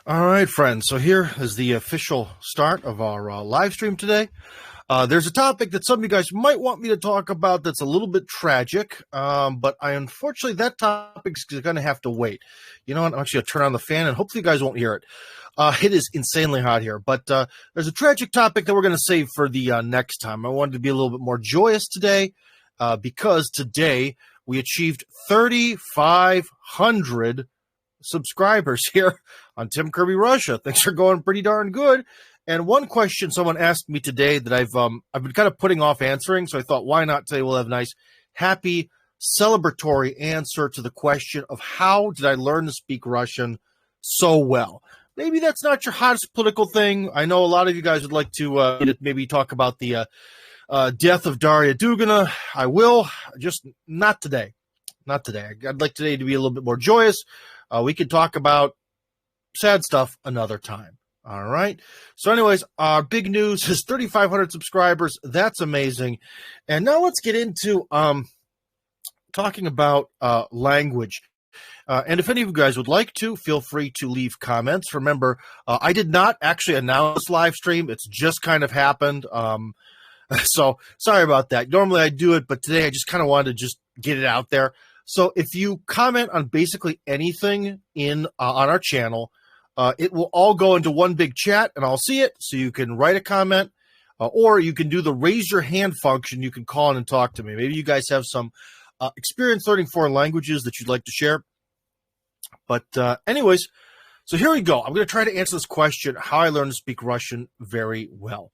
All right, friends. So here is the official start of our live stream today. There's a topic that some of you guys might want me to talk about that's a little bit tragic, but unfortunately that topic's going to have to wait. You know what? I'm actually going to turn on the fan, and hopefully you guys won't hear it. It is insanely hot here, but there's a tragic topic that we're going to save for the next time. I wanted to be a little bit more joyous today because today we achieved 3,500 subscribers here on Kirby Russia. Things are going pretty darn good. And one question someone asked me today that I've been kind of putting off answering, so I thought, why not today we'll have a nice, happy, celebratory answer to the question of how did I learn to speak Russian so well? Maybe that's not your hottest political thing. I know a lot of you guys would like to maybe talk about the death of Daria Dugina. I will, just not today. Not today. I'd like today to be a little bit more joyous. We could talk about sad stuff another time. All right. So anyways, our big news is 3,500 subscribers. That's amazing. And now let's get into talking about language. And if any of you guys would like to, feel free to leave comments. Remember, I did not actually announce live stream. It's just kind of happened. So sorry about that. Normally I do it, but today I just kind of wanted to just get it out there. So if you comment on basically anything in on our channel, it will all go into one big chat, and I'll see it. So you can write a comment, or you can do the raise your hand function. You can call in and talk to me. Maybe you guys have some experience learning foreign languages that you'd like to share. But anyways, so here we go. I'm going to try to answer this question, how I learned to speak Russian very well.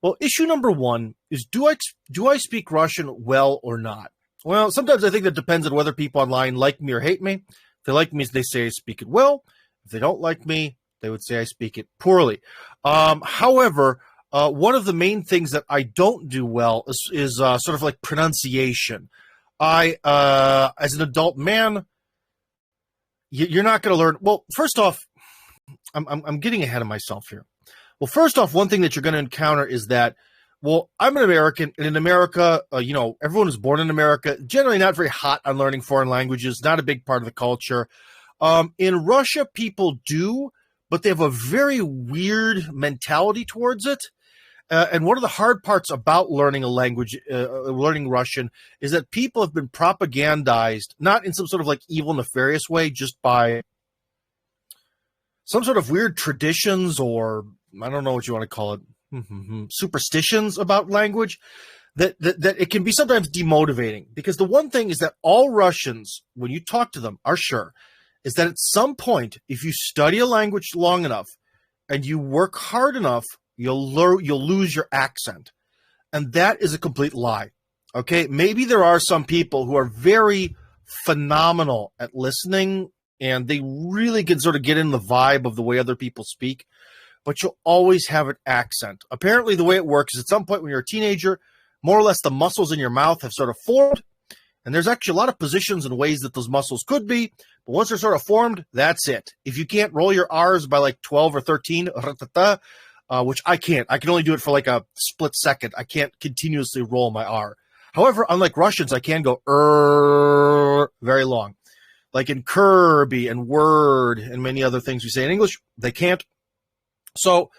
Well, issue number one is, do I speak Russian well or not? Well, sometimes I think that depends on whether people online like me or hate me. If they like me, they say I speak it well. If they don't like me, they would say I speak it poorly. However, one of the main things that I don't do well is sort of like pronunciation. As an adult man, you're not going to learn. Well, first off, I'm getting ahead of myself here. Well, first off, one thing that you're going to encounter is that, well, I'm an American, and in America, everyone is born in America, generally not very hot on learning foreign languages, not a big part of the culture. In Russia, people do, but they have a very weird mentality towards it. And one of the hard parts about learning a language, learning Russian, is that people have been propagandized, not in some sort of like evil, nefarious way, just by some sort of weird traditions, or I don't know what you want to call it, superstitions about language, that it can be sometimes demotivating. Because the one thing is that all Russians, when you talk to them, are sure is that at some point, if you study a language long enough and you work hard enough, you'll lose your accent. And that is a complete lie. Okay? Maybe there are some people who are very phenomenal at listening, and they really can sort of get in the vibe of the way other people speak, but you'll always have an accent. Apparently, the way it works is at some point when you're a teenager, more or less the muscles in your mouth have sort of formed, and there's actually a lot of positions and ways that those muscles could be, but once they're sort of formed, that's it. If you can't roll your R's by like 12 or 13, which I can't. I can only do it for like a split second. I can't continuously roll my R. However, unlike Russians, I can go very long. Like in Kirby and Word and many other things we say in English, they can't. So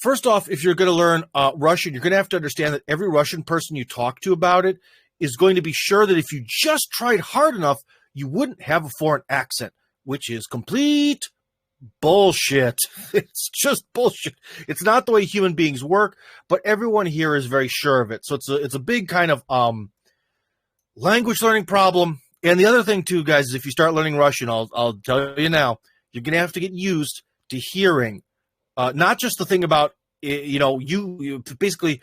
first off, if you're going to learn Russian, you're going to have to understand that every Russian person you talk to about it is going to be sure that if you just tried hard enough, you wouldn't have a foreign accent, which is complete bullshit. It's just bullshit. It's not the way human beings work, but everyone here is very sure of it. So it's a big kind of language learning problem. And the other thing too, guys, is if you start learning Russian, I'll tell you now, you're going to have to get used to hearing not just the thing about, you basically,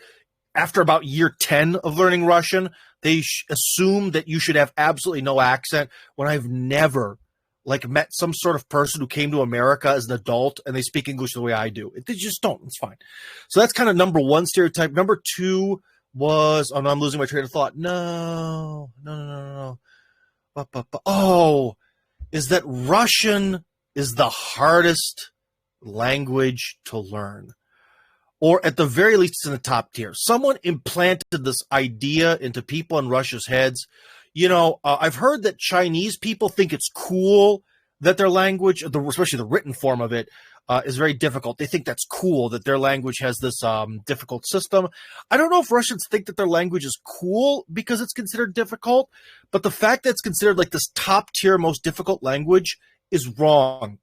after about year 10 of learning Russian, they assume that you should have absolutely no accent, when I've never met some sort of person who came to America as an adult and they speak English the way I do. They just don't. It's fine. So that's kind of number one stereotype. Number two was, oh no, I'm losing my train of thought. No. Is that Russian is the hardest language to learn. Or at the very least, it's in the top tier. Someone implanted this idea into people in Russia's heads. I've heard that Chinese people think it's cool that their language, especially the written form of it, is very difficult. They think that's cool that their language has this difficult system. I don't know if Russians think that their language is cool because it's considered difficult, but the fact that it's considered like this top tier, most difficult language is wrong.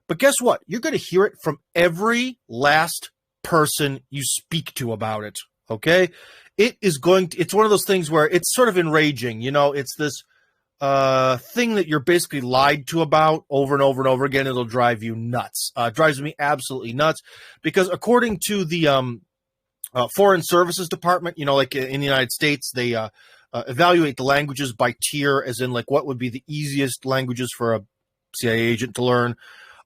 But guess what? You're going to hear it from every last person you speak to about it. Okay? It's one of those things where it's sort of enraging. You know, it's this thing that you're basically lied to about over and over and over again. It'll drive you nuts. Drives me absolutely nuts because according to the Foreign Services Department, you know, like in the United States, they evaluate the languages by tier, as in like what would be the easiest languages for a CIA agent to learn.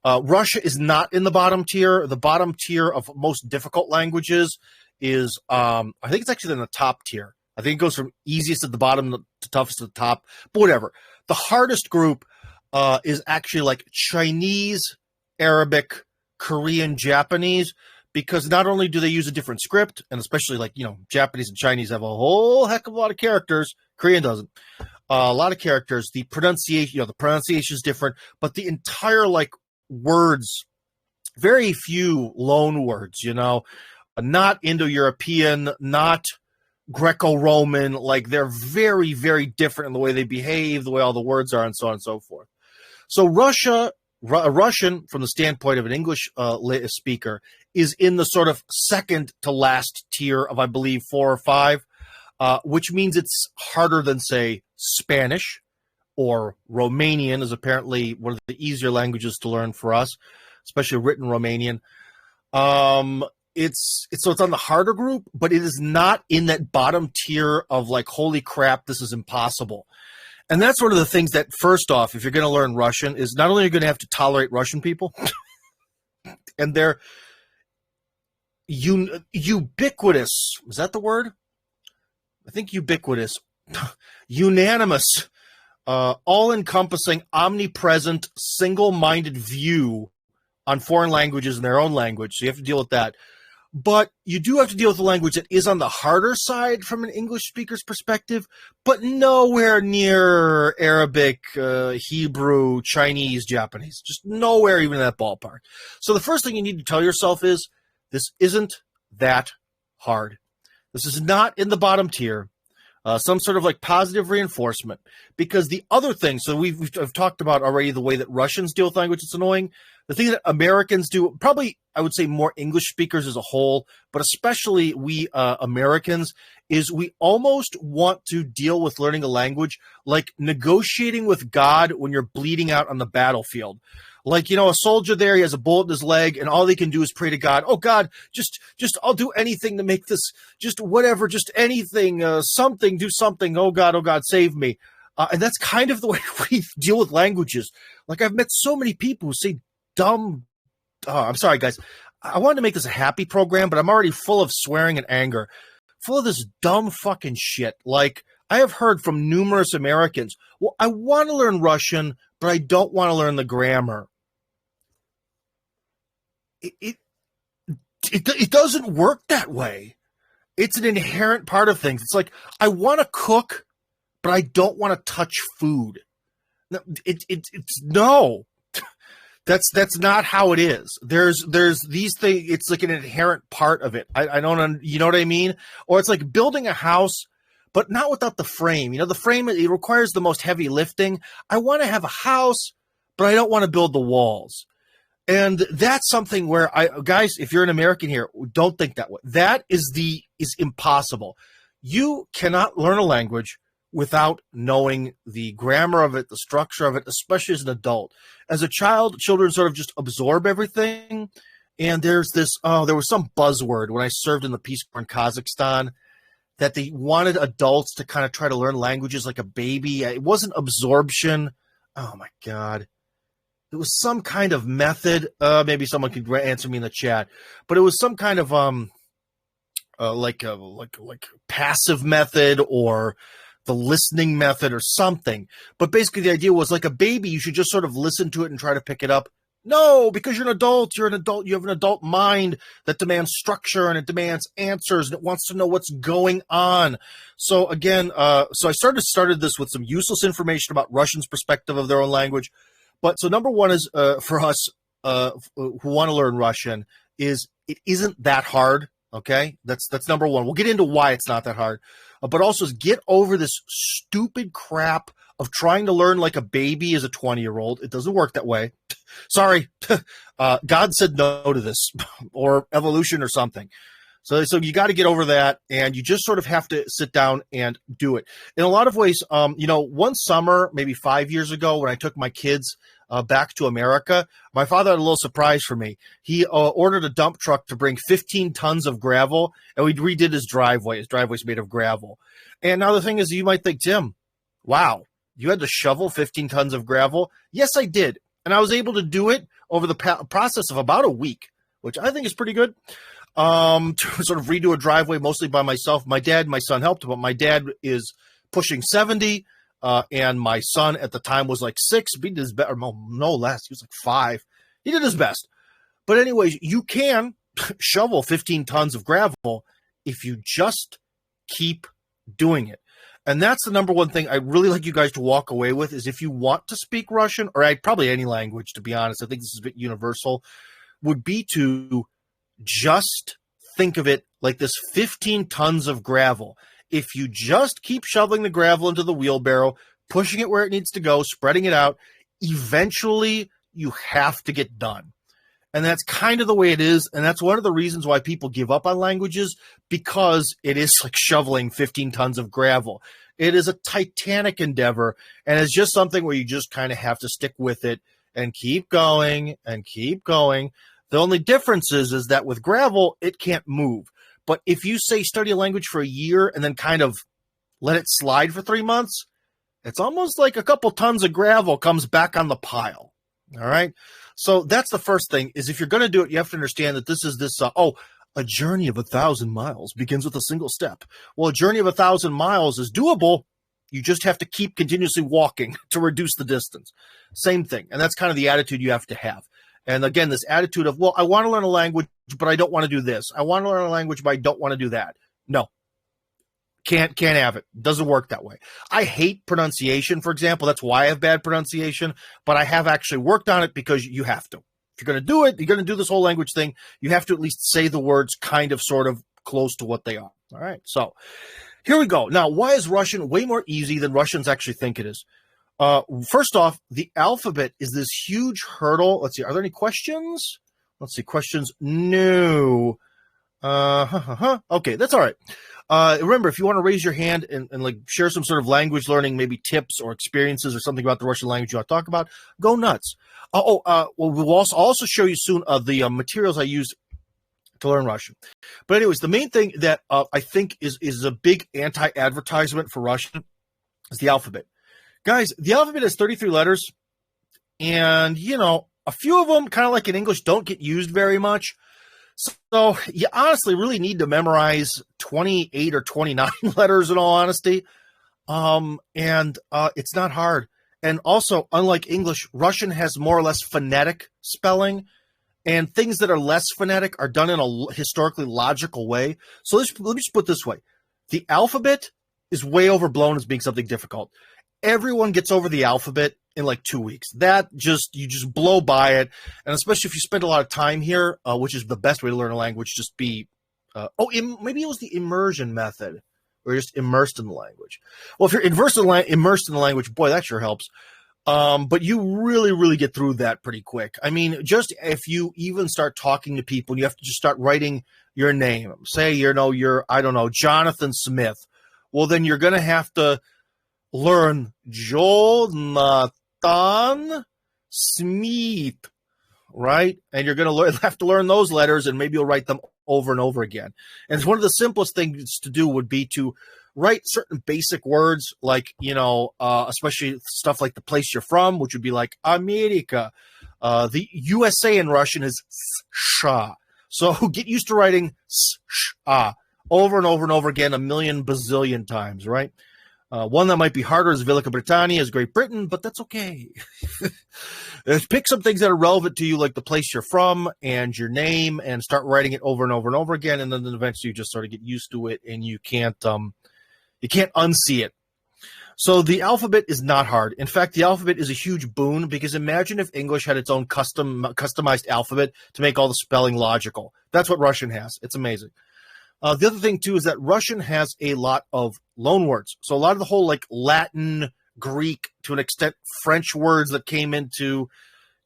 Russia is not in the bottom tier. The bottom tier of most difficult languages is, I think it's actually in the top tier. I think it goes from easiest at the bottom to toughest at the top, but whatever. The hardest group is actually like Chinese, Arabic, Korean, Japanese, because not only do they use a different script, and especially like, you know, Japanese and Chinese have a whole heck of a lot of characters. Korean doesn't. A lot of characters. The pronunciation, you know, the pronunciation is different, but the entire like words, very few loan words, you know, not Indo-European, not Greco-Roman, like they're very, very different in the way they behave, the way all the words are, and so on and so forth. So Russian, from the standpoint of an English speaker, is in the sort of second to last tier of, I believe, 4 or 5, which means it's harder than, say, Spanish, or Romanian is apparently one of the easier languages to learn for us, especially written Romanian. It's on the harder group, but it is not in that bottom tier of like, holy crap, this is impossible. And that's one of the things that, first off, if you're going to learn Russian, is not only are you going to have to tolerate Russian people, and they're ubiquitous. Is that the word? I think ubiquitous. Unanimous. All-encompassing, omnipresent, single-minded view on foreign languages in their own language. So you have to deal with that. But you do have to deal with a language that is on the harder side from an English speaker's perspective, but nowhere near Arabic, Hebrew, Chinese, Japanese. Just nowhere even in that ballpark. So the first thing you need to tell yourself is, this isn't that hard. This is not in the bottom tier. Some sort of like positive reinforcement. Because the other thing, so I've talked about already the way that Russians deal with language, it's annoying. The thing that Americans do, probably I would say more English speakers as a whole, but especially we Americans, is we almost want to deal with learning a language like negotiating with God when you're bleeding out on the battlefield. Like, you know, a soldier there, he has a bullet in his leg, and all he can do is pray to God. Oh, God, just I'll do anything to make this, just whatever, just anything, something, do something. Oh, God, save me. And that's kind of the way we deal with languages. Like, I've met so many people who say dumb, I'm sorry, guys. I wanted to make this a happy program, but I'm already full of swearing and anger, full of this dumb fucking shit. Like, I have heard from numerous Americans, well, I want to learn Russian, but I don't want to learn the grammar. It doesn't work that way. It's an inherent part of things. It's like, I want to cook, but I don't want to touch food. No, no. That's not how it is. There's these things. It's like an inherent part of it. I don't, you know what I mean? Or it's like building a house, but not without the frame. You know, the frame, it requires the most heavy lifting. I want to have a house, but I don't want to build the walls. And that's something where guys, if you're an American here, don't think that way. That is impossible. You cannot learn a language without knowing the grammar of it, the structure of it, especially as an adult. As a child, children sort of just absorb everything. And there's this, there was some buzzword when I served in the Peace Corps in Kazakhstan that they wanted adults to kind of try to learn languages like a baby. It wasn't absorption. Oh my God. It was some kind of method. Maybe someone could answer me in the chat, but it was some kind of like passive method or the listening method or something. But basically, the idea was like a baby, you should just sort of listen to it and try to pick it up. No, because you're an adult. You're an adult. You have an adult mind that demands structure and it demands answers and it wants to know what's going on. So again, so I started this with some useless information about Russians' perspective of their own language. But so number one is for us who want to learn Russian is it isn't that hard. Okay, that's number one. We'll get into why it's not that hard, but also is get over this stupid crap of trying to learn like a baby as a 20-year-old. It doesn't work that way. Sorry, God said no to this, or evolution or something. So you got to get over that, and you just sort of have to sit down and do it. In a lot of ways, one summer, maybe 5 years ago, when I took my kids back to America, my father had a little surprise for me. He ordered a dump truck to bring 15 tons of gravel, and we redid his driveway. His driveway's made of gravel. And now the thing is, you might think, Tim, wow, you had to shovel 15 tons of gravel? Yes, I did. And I was able to do it over the process of about a week, which I think is pretty good. To sort of redo a driveway mostly by myself. My dad and my son helped, but my dad is pushing 70, and my son at the time was like 6. He did his best, or no less. He was like 5. He did his best. But anyways, you can shovel 15 tons of gravel if you just keep doing it. And that's the number one thing I really like you guys to walk away with is if you want to speak Russian, or probably any language, to be honest, I think this is a bit universal, would be to just think of it like this 15 tons of gravel. If you just keep shoveling the gravel into the wheelbarrow, pushing it where it needs to go, spreading it out, eventually you have to get done. And that's kind of the way it is. And that's one of the reasons why people give up on languages, because it is like shoveling 15 tons of gravel. It is a titanic endeavor. And it's just something where you just kind of have to stick with it and keep going and keep going. The only difference is that with gravel, it can't move. But if you say study a language for a year and then kind of let it slide for 3 months, it's almost like a couple tons of gravel comes back on the pile. All right. So that's the first thing is if you're going to do it, you have to understand that this is a journey of 1,000 miles begins with a single step. Well, a journey of 1,000 miles is doable. You just have to keep continuously walking to reduce the distance. Same thing. And that's kind of the attitude you have to have. And again, this attitude of, well, I want to learn a language, but I don't want to do this. I want to learn a language, but I don't want to do that. No. Can't have it. Doesn't work that way. I hate pronunciation, for example. That's why I have bad pronunciation, but I have actually worked on it because you have to. If you're going to do it, you're going to do this whole language thing, you have to at least say the words kind of sort of close to what they are. All right. So here we go. Now, why is Russian way more easy than Russians actually think it is? First off, the alphabet is this huge hurdle. Let's see. Are there any questions? Let's see. Questions? No. Okay, that's all right. Remember, if you want to raise your hand and like share some sort of language learning, maybe tips or experiences or something about the Russian language you want to talk about, go nuts. Well, we'll also show you soon the materials I used to learn Russian. But anyways, the main thing that I think is a big anti-advertisement for Russian is the alphabet. Guys, the alphabet has 33 letters, and, a few of them, kind of like in English, don't get used very much. So you honestly really need to memorize 28 or 29 letters in all honesty. And it's not hard. And also, unlike English, Russian has more or less phonetic spelling, and things that are less phonetic are done in a historically logical way. So let me just put it this way. The alphabet is way overblown as being something difficult. Everyone gets over the alphabet in like 2 weeks. You just blow by it. And especially if you spend a lot of time here, which is the best way to learn a language, just be, maybe it was the immersion method, or just immersed in the language. Well, if you're immersed in the language, boy, that sure helps. But you really, really get through that pretty quick. I mean, just if you even start talking to people, you have to just start writing your name. Say, you're, I don't know, Jonathan Smith. Well, then you're going to have to learn Jonathan Smith, right? And you're going to have to learn those letters, and maybe you'll write them over and over again. And one of the simplest things to do would be to write certain basic words, like, especially stuff like the place you're from, which would be like America. The USA in Russian is sha. So get used to writing sha over and over and over again, a million bazillion times, right? One that might be harder is Velika Britannia, is Great Britain, but that's okay. Pick some things that are relevant to you, like the place you're from and your name, and start writing it over and over and over again. And then eventually you just sort of get used to it, and you can't unsee it. So the alphabet is not hard. In fact, the alphabet is a huge boon because imagine if English had its own customized alphabet to make all the spelling logical. That's what Russian has. It's amazing. The other thing, too, is that Russian has a lot of loanwords. So a lot of the whole, like, Latin, Greek, to an extent, French words that came into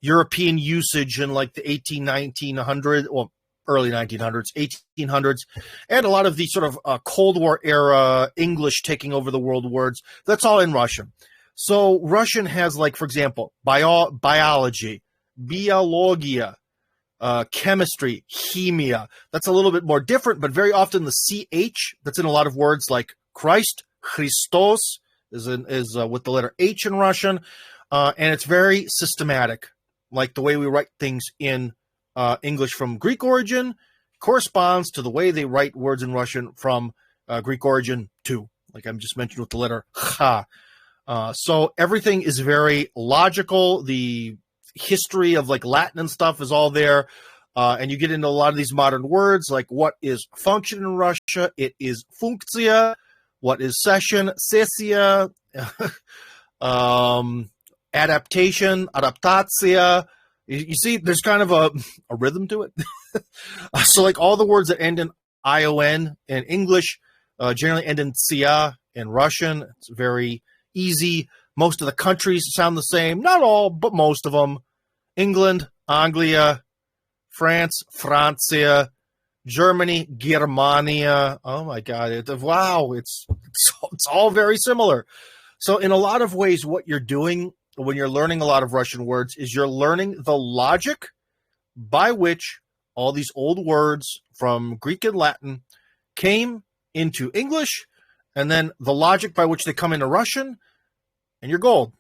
European usage in, like, the 1900s, well, early 1900s, 1800s, and a lot of the sort of Cold War era English taking over the world words. That's all in Russian. So Russian has, like, for example, biology, biologia, chemistry, chemia. That's a little bit more different, but very often the CH that's in a lot of words like Christ, Christos, is with the letter H in Russian, and it's very systematic, like the way we write things in English from Greek origin corresponds to the way they write words in Russian from Greek origin too, like I just mentioned with the letter Cha. So everything is very logical. The history of like Latin and stuff is all there. And you get into a lot of these modern words, like what is function in Russia? It is funkция. What is session? Sessia. Adaptation, adaptacja. You see, there's kind of a rhythm to it. So like all the words that end in ion in English generally end in cia in Russian. It's very easy. Most of the countries sound the same. Not all, but most of them. England, Anglia, France, Francia, Germany, Germania. Oh my God. Wow. It's all very similar. So in a lot of ways, what you're doing when you're learning a lot of Russian words is you're learning the logic by which all these old words from Greek and Latin came into English, and then the logic by which they come into Russian, and you're gold.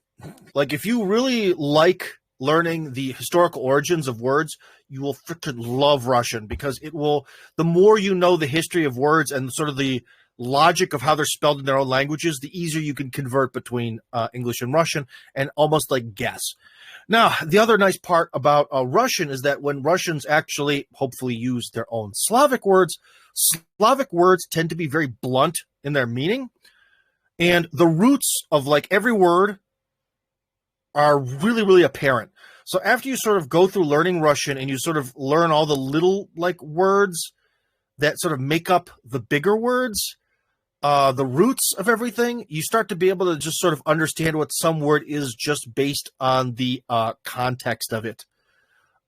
Like, if you really like learning the historical origins of words, you will freaking love Russian, because it will, the more you know the history of words and sort of the logic of how they're spelled in their own languages, the easier you can convert between English and Russian and almost like guess. Now, the other nice part about Russian is that when Russians actually hopefully use their own Slavic words tend to be very blunt in their meaning. And the roots of like every word are really, really apparent. So after you sort of go through learning Russian and you sort of learn all the little like words that sort of make up the bigger words, the roots of everything, you start to be able to just sort of understand what some word is just based on the context of it.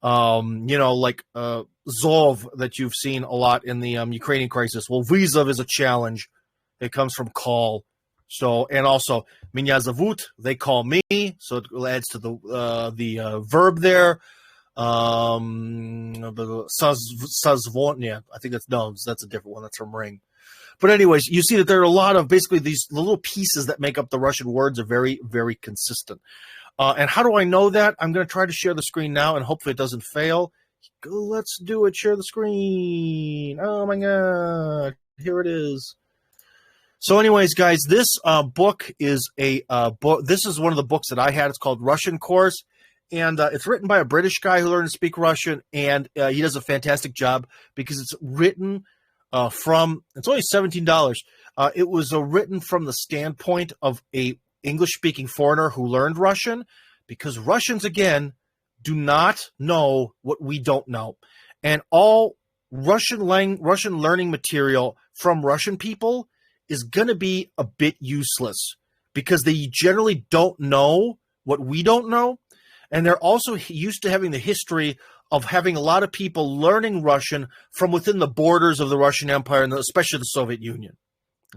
You know, like Zov that you've seen a lot in the Ukrainian crisis. Well, Vizov is a challenge. It comes from call. So, and also, Меня зовут, they call me. So it adds to the verb there. Sazvon, I think that's a different one. That's from Ring. But anyways, you see that there are a lot of basically these little pieces that make up the Russian words are very, very consistent. And how do I know that? I'm going to try to share the screen now, and hopefully it doesn't fail. Let's do it. Share the screen. Oh, my God. Here it is. So anyways, guys, this book is a book. This is one of the books that I had. It's called Russian Course. And it's written by a British guy who learned to speak Russian. And he does a fantastic job because it's written it's only $17. It was written from the standpoint of a English-speaking foreigner who learned Russian, because Russians, again, do not know what we don't know. And all Russian learning material from Russian people is going to be a bit useless because they generally don't know what we don't know. And they're also used to having the history of having a lot of people learning Russian from within the borders of the Russian Empire and especially the Soviet Union.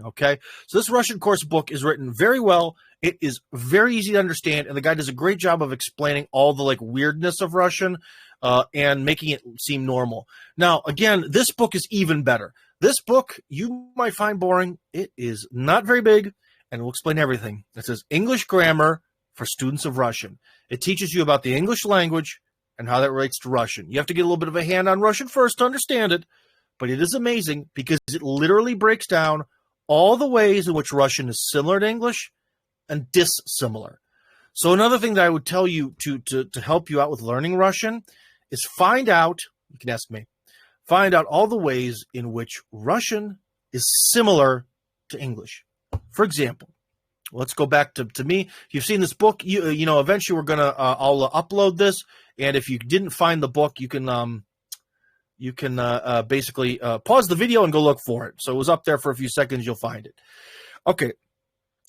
Okay, so this Russian course book is written very well. It is very easy to understand, and the guy does a great job of explaining all the like weirdness of Russian and making it seem normal. Now, again, this book is even better. This book you might find boring. It is not very big, and it will explain everything. It says English Grammar for Students of Russian. It teaches you about the English language and how that relates to Russian. You have to get a little bit of a hand on Russian first to understand it, but it is amazing because it literally breaks down all the ways in which Russian is similar to English and dissimilar. So another thing that I would tell you to help you out with learning Russian is find out, you can ask me, find out all the ways in which Russian is similar to English. For example, let's go back to me. If you've seen this book, you know, eventually we're gonna I'll upload this, and if you didn't find the book, you can basically pause the video and go look for it. So it was up there for a few seconds. You'll find it. Okay,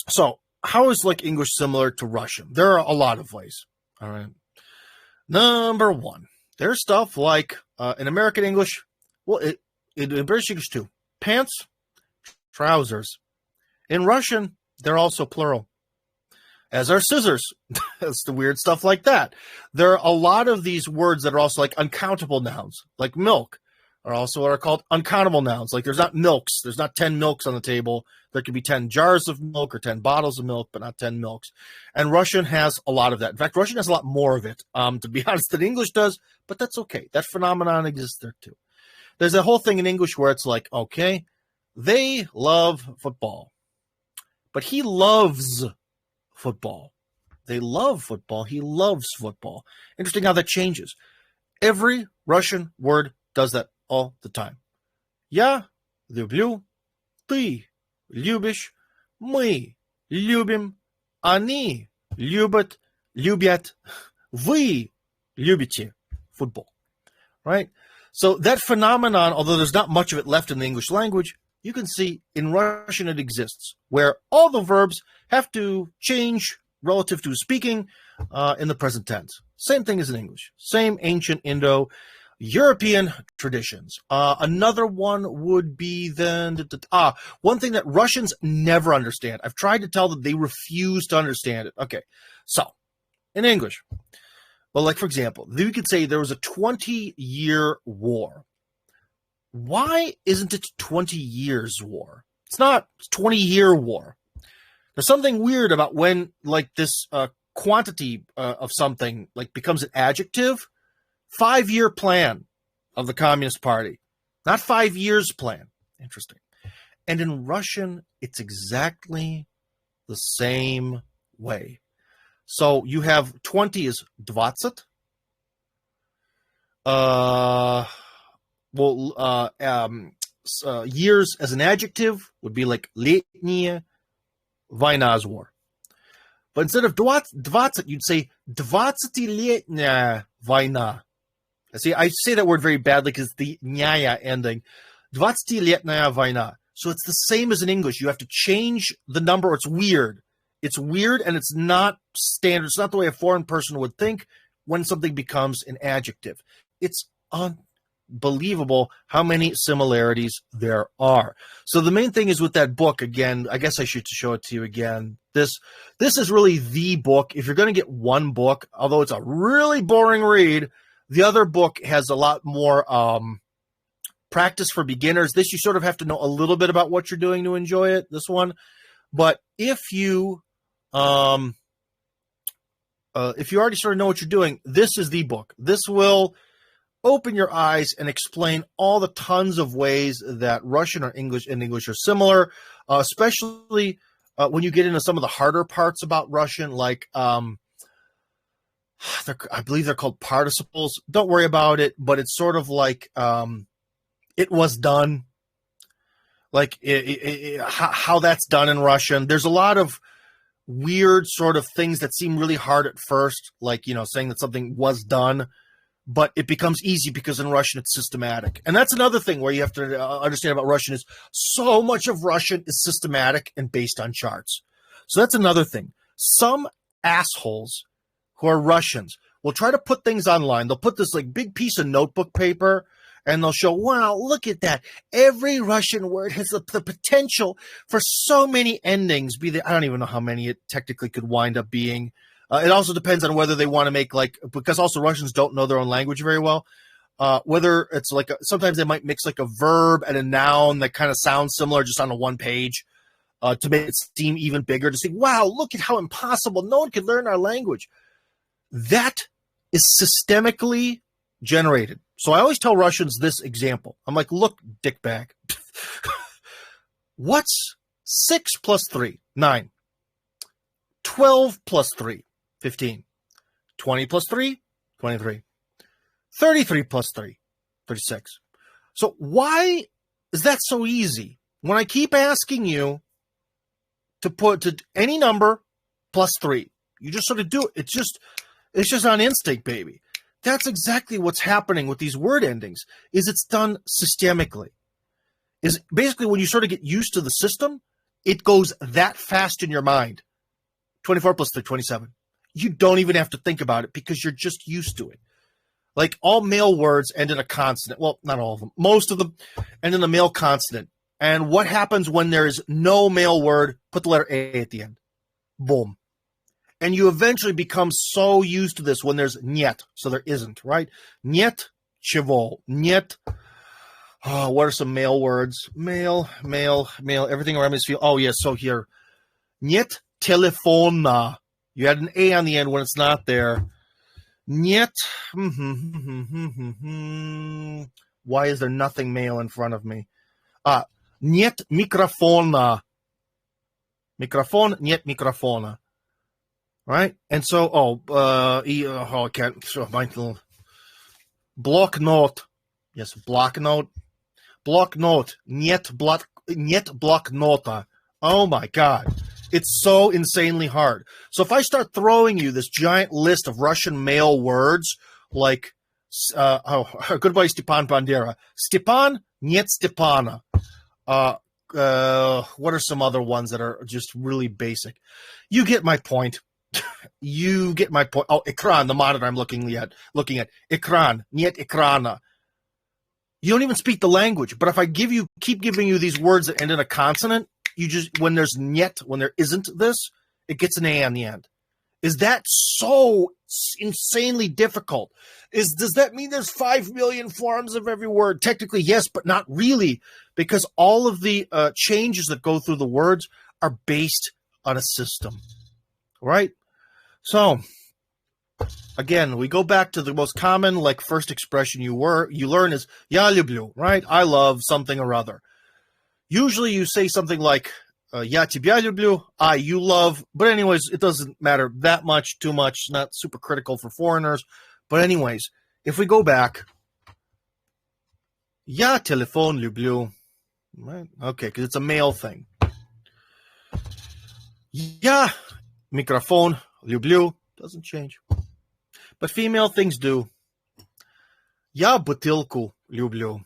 so how is like English similar to Russian? There are a lot of ways. All right. Number one, there's stuff like in American English, well, in British English too, pants, trousers. In Russian, they're also plural, as are scissors. That's the weird stuff like that. There are a lot of these words that are also like uncountable nouns, like milk, are also what are called uncountable nouns. Like there's not milks. There's not 10 milks on the table. There could be 10 jars of milk or 10 bottles of milk, but not 10 milks. And Russian has a lot of that. In fact, Russian has a lot more of it, to be honest, than English does, but that's okay. That phenomenon exists there too. There's a whole thing in English where it's like, okay, they love football, but he loves football. They love football. He loves football. Interesting how that changes. Every Russian word does that all the time. Я люблю, ты любишь, мы любим, они любят, вы любите football. Right? So that phenomenon, although there's not much of it left in the English language, you can see in Russian it exists, where all the verbs have to change relative to speaking in the present tense. Same thing as in English. Same ancient Indo-European traditions. Another one would be then, one thing that Russians never understand. I've tried to tell them, they refuse to understand it. Okay, so in English, well, like for example, you could say there was a 20-year war. Why isn't it 20 years war? It's not 20-year war. There's something weird about when like this quantity of something like becomes an adjective. 5-year plan of the Communist Party, not 5 years plan. Interesting. And in Russian, it's exactly the same way. So you have 20 is 20. Years as an adjective would be like letняя война, war. But instead of 20, you'd say 20-летняя война. See, I say that word very badly because the nyaya ending. 20-летняя война. So it's the same as in English. You have to change the number, or it's weird. It's weird, and it's not standard. It's not the way a foreign person would think when something becomes an adjective. It's unbelievable how many similarities there are. So the main thing is with that book, again, I guess I should show it to you again. This is really the book. If you're going to get one book, although it's a really boring read, the other book has a lot more practice for beginners. This, you sort of have to know a little bit about what you're doing to enjoy it, this one. But if you already sort of know what you're doing, this is the book. This will open your eyes and explain all the tons of ways that Russian or English and English are similar, especially when you get into some of the harder parts about Russian, like I believe they're called participles. Don't worry about it, but it's sort of like it was done, like how that's done in Russian. There's a lot of weird sort of things that seem really hard at first, like, you know, saying that something was done, but it becomes easy because in Russian it's systematic. And that's another thing where you have to understand about Russian is so much of Russian is systematic and based on charts. So that's another thing. Some assholes who are Russians will try to put things online. They'll put this like big piece of notebook paper and they'll show, wow, look at that. Every Russian word has the potential for so many endings. I don't even know how many it technically could wind up being. It also depends on whether they want to make because also Russians don't know their own language very well. Whether it's like, sometimes they might mix like a verb and a noun that kind of sounds similar just on a one page to make it seem even bigger, to say, wow, look at how impossible. No one could learn our language. That is systemically generated. So I always tell Russians this example. I'm like, look, dickbag. What's 6 plus 3? 9. 12 plus 3? 15. 20 plus 3? 23. 33 plus 3? 36. So why is that so easy? When I keep asking you, to put to any number plus 3. You just sort of do it. It's just on instinct, baby. That's exactly what's happening with these word endings, is it's done systemically. Is basically when you sort of get used to the system, it goes that fast in your mind. 24 plus 3, 27. You don't even have to think about it because you're just used to it. Like all male words end in a consonant. Well, not all of them. Most of them end in a male consonant. And what happens when there is no male word? Put the letter A at the end. Boom. And you eventually become so used to this when there's niet. So there isn't, right? Niet, chivo. Niet. Oh, what are some male words? Male. Everything around me is feel. Oh, yes. So here. Niet telefona. You had an A on the end when it's not there. Niet. Why is there nothing male in front of me? Niet mikrofona. Mikrofon, niet mikrofona. Right? And so, I can't. So, block note. Yes, block note. Block note. Niet block nota. Oh my God. It's so insanely hard. So if I start throwing you this giant list of Russian male words, like, goodbye, Stepan Bandera. Stepan, niet Stepana. What are some other ones that are just really basic? You get my point. You get my point. Oh, ekran, the monitor I'm looking at. Ekran, niet ekrana. You don't even speak the language. But if I keep giving you these words that end in a consonant, you just, when there's niet, when there isn't this, it gets an A on the end. Is that so insanely difficult? Does that mean there's 5 million forms of every word? Technically, yes, but not really, because all of the changes that go through the words are based on a system, right? So, again, we go back to the most common, like, first expression you learn is "я люблю," right? I love something or other. Usually you say something like, "Я тебя люблю," you love. But anyways, it doesn't matter that much, too much, not super critical for foreigners. But anyways, if we go back, "Я телефон люблю," right? Okay, because it's a male thing. "Я микрофон люблю," doesn't change. But female things do. "Я бутылку люблю."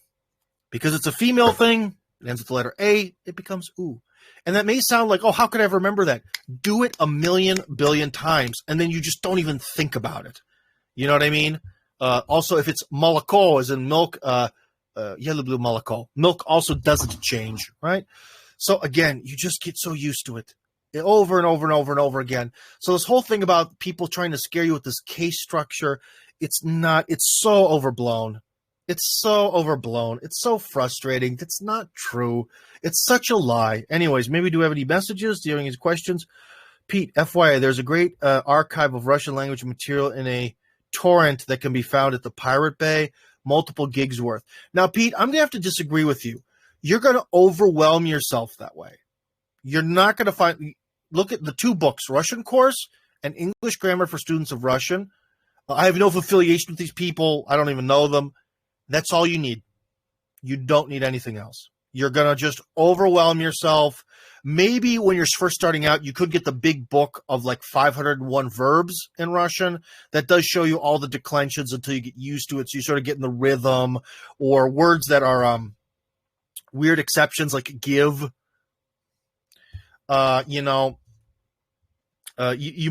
Because it's a female thing, it ends with the letter A, it becomes oo. And that may sound like, oh, how could I ever remember that? Do it 1,000,000,000,000 times, and then you just don't even think about it. You know what I mean? Also, if it's молоко, as in milk, я люблю молоко. Milk also doesn't change, right? So again, you just get so used to it. Over and over and over and over again. So this whole thing about people trying to scare you with this case structure, it's so overblown. It's so overblown. It's so frustrating. It's not true. It's such a lie. Anyways, maybe do you have any messages? Do you have any questions? Pete, FYI, there's a great archive of Russian language material in a torrent that can be found at the Pirate Bay, multiple gigs worth. Now, Pete, I'm going to have to disagree with you. You're going to overwhelm yourself that way. You're not going to find... Look at the 2 books, Russian Course and English Grammar for Students of Russian. I have no affiliation with these people. I don't even know them. That's all you need. You don't need anything else. You're going to just overwhelm yourself. Maybe when you're first starting out, you could get the big book of like 501 verbs in Russian. That does show you all the declensions until you get used to it. So you sort of get in the rhythm, or words that are weird exceptions like give. You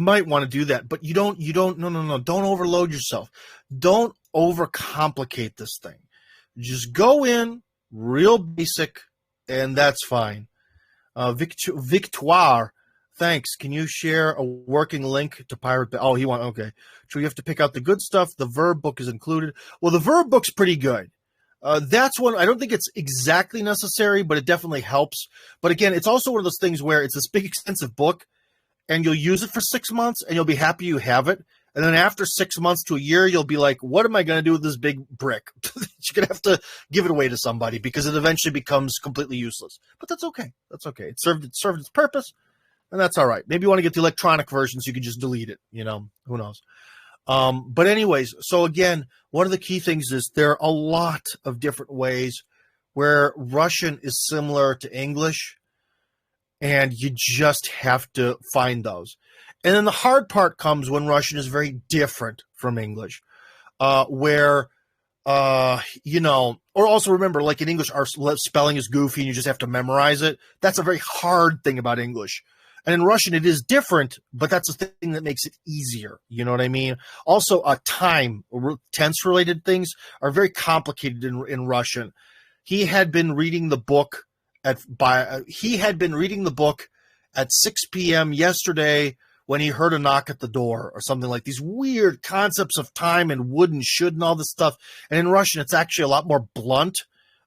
might want to do that, but no, don't overload yourself. Don't overcomplicate this thing. Just go in real basic, and that's fine. Victoire, thanks. Can you share a working link to Pirate Bay? Oh, okay. So you have to pick out the good stuff. The verb book is included. Well, the verb book's pretty good. That's one. I don't think it's exactly necessary, but it definitely helps. But again, it's also one of those things where it's this big, extensive book, and you'll use it for 6 months, and you'll be happy you have it. And then after 6 months to a year, you'll be like, what am I going to do with this big brick? You're going to have to give it away to somebody because it eventually becomes completely useless. But that's okay. That's okay. It served its purpose, and that's all right. Maybe you want to get the electronic version so you can just delete it. Who knows? But anyways, so again, one of the key things is there are a lot of different ways where Russian is similar to English. And you just have to find those. And then the hard part comes when Russian is very different from English, where, you know, or also remember, like in English, our spelling is goofy and you just have to memorize it. That's a very hard thing about English. And in Russian, it is different, but that's the thing that makes it easier. You know what I mean? Also, time, tense-related things are very complicated in Russian. He had been reading the book at 6 p.m. yesterday when he heard a knock at the door or something, like these weird concepts of time and would and should and all this stuff. And in Russian, it's actually a lot more blunt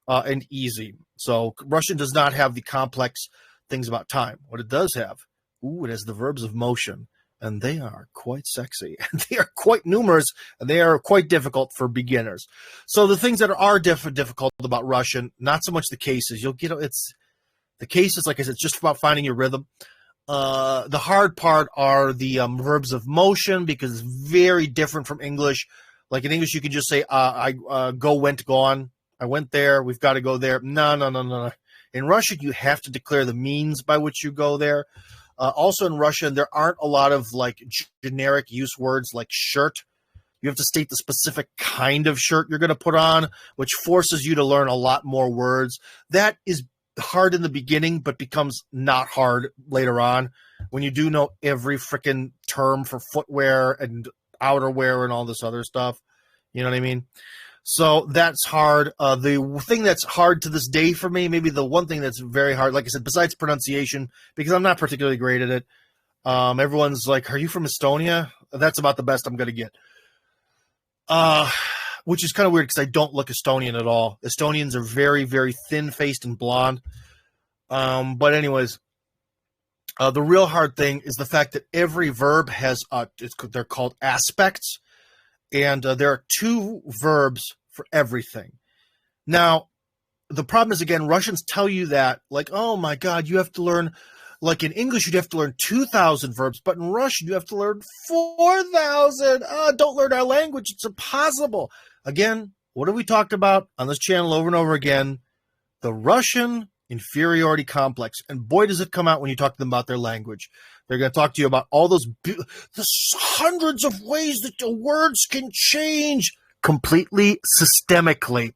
and easy. So Russian does not have the complex things about time. What it does have, it has the verbs of motion, and they are quite sexy, and they are quite numerous, and they are quite difficult for beginners. So the things that are difficult about Russian, not so much the cases. The cases, like I said, it's just about finding your rhythm. The hard part are the verbs of motion, because it's very different from English. Like in English, you can just say, I went, gone. I went there. We've got to go there. No. In Russian, you have to declare the means by which you go there. Also in Russian, there aren't a lot of like generic use words like shirt. You have to state the specific kind of shirt you're going to put on, which forces you to learn a lot more words. That is hard in the beginning, but becomes not hard later on when you do know every freaking term for footwear and outerwear and all this other stuff. You know what I mean? So that's hard. The thing that's hard to this day for me, maybe the one thing that's very hard, like I said, besides pronunciation, because I'm not particularly great at it. Everyone's like, "Are you from Estonia?" That's about the best I'm going to get. Which is kind of weird because I don't look Estonian at all. Estonians are very, very thin-faced and blonde. But anyways, the real hard thing is the fact that every verb has, they're called aspects. And there are 2 verbs for everything. Now, the problem is, again, Russians tell you that, like, oh my God, you have to learn, like in English, you'd have to learn 2,000 verbs, but in Russian, you have to learn 4,000. Don't learn our language. It's impossible. Again, what have we talked about on this channel over and over again? The Russian inferiority complex. And boy, does it come out when you talk to them about their language. They're going to talk to you about all those hundreds of ways that the words can change completely systemically.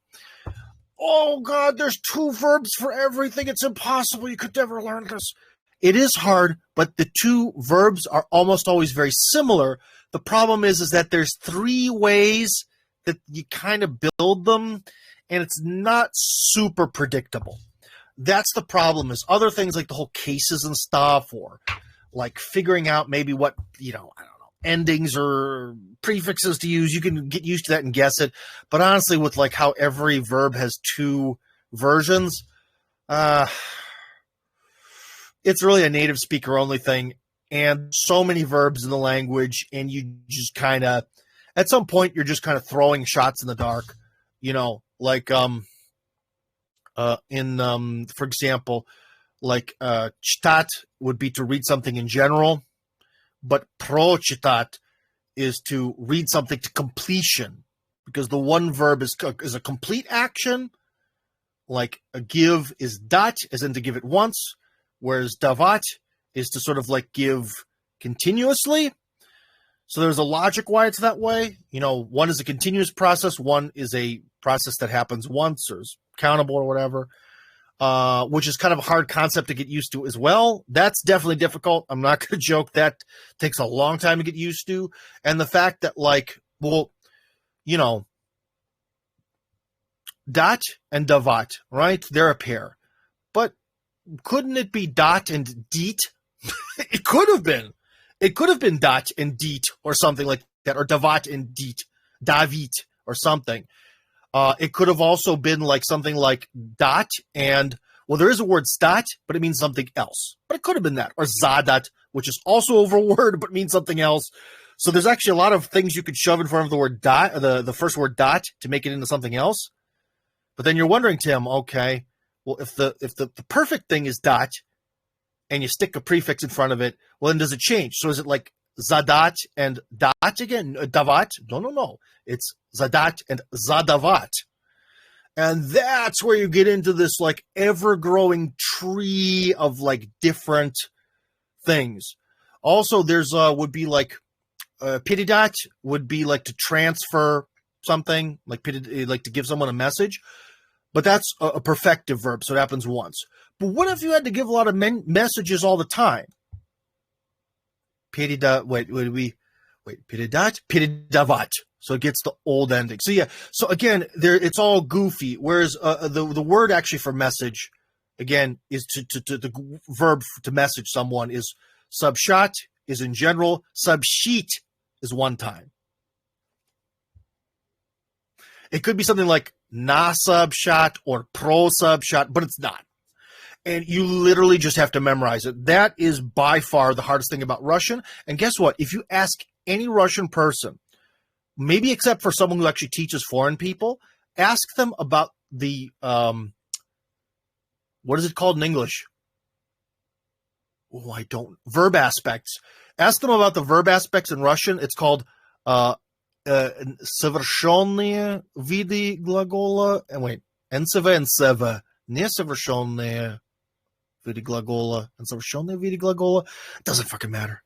Oh, God, there's 2 verbs for everything. It's impossible. You could never learn this. It is hard, but the 2 verbs are almost always very similar. The problem is that there's 3 ways that you kind of build them, and it's not super predictable. That's the problem, is other things like the whole cases and stuff, or like figuring out maybe what, I don't know, endings or prefixes to use. You can get used to that and guess it. But honestly, with like how every verb has 2 versions, it's really a native speaker only thing. And so many verbs in the language, and you just kind of, at some point, you're just kind of throwing shots in the dark, like for example, like читать would be to read something in general, but прочитать is to read something to completion, because the one verb is a complete action. Like a give is dать, as in to give it once, whereas давать is to sort of like give continuously. So there's a logic why it's that way. One is a continuous process, one is a process that happens once or is countable or whatever. Which is kind of a hard concept to get used to as well. That's definitely difficult. I'm not going to joke. That takes a long time to get used to. And the fact that, like, dot and davat, right? They're a pair. But couldn't it be dot and deet? It could have been. It could have been dot and deet or something like that, or davat and deet, davit or something. It could have also been like something like dot and, well, there is a word stat, but it means something else. But it could have been that. Or zadat, which is also over a word, but means something else. So there's actually a lot of things you could shove in front of the word dot, the first word dot, to make it into something else. But then you're wondering, Tim, okay, well, if the perfect thing is dot, and you stick a prefix in front of it, well, then does it change? So is it like zadat and dot again? Davat? No. It's zadat and zadavat. And that's where you get into this like ever-growing tree of like different things. Also, there's would be like Pididat would be like to transfer something, like to give someone a message, but that's a perfective verb, so it happens once. But what if you had to give a lot of messages all the time? Pididat, Pididat, Pididavat. So it gets the old ending. So yeah, so again, it's all goofy. Whereas the word actually for message, again, is to the verb to message someone is subshat, is in general, subsheet is one time. It could be something like na subshat or pro subshat, but it's not. And you literally just have to memorize it. That is by far the hardest thing about Russian. And guess what? If you ask any Russian person, maybe except for someone who actually teaches foreign people, ask them about the, what is it called in English? Oh, verb aspects. Ask them about the verb aspects in Russian. It's called совершенные виды глагола. Wait, НСВ and СВ. Несовершенные виды глагола and совершенные виды глагола. It doesn't fucking matter.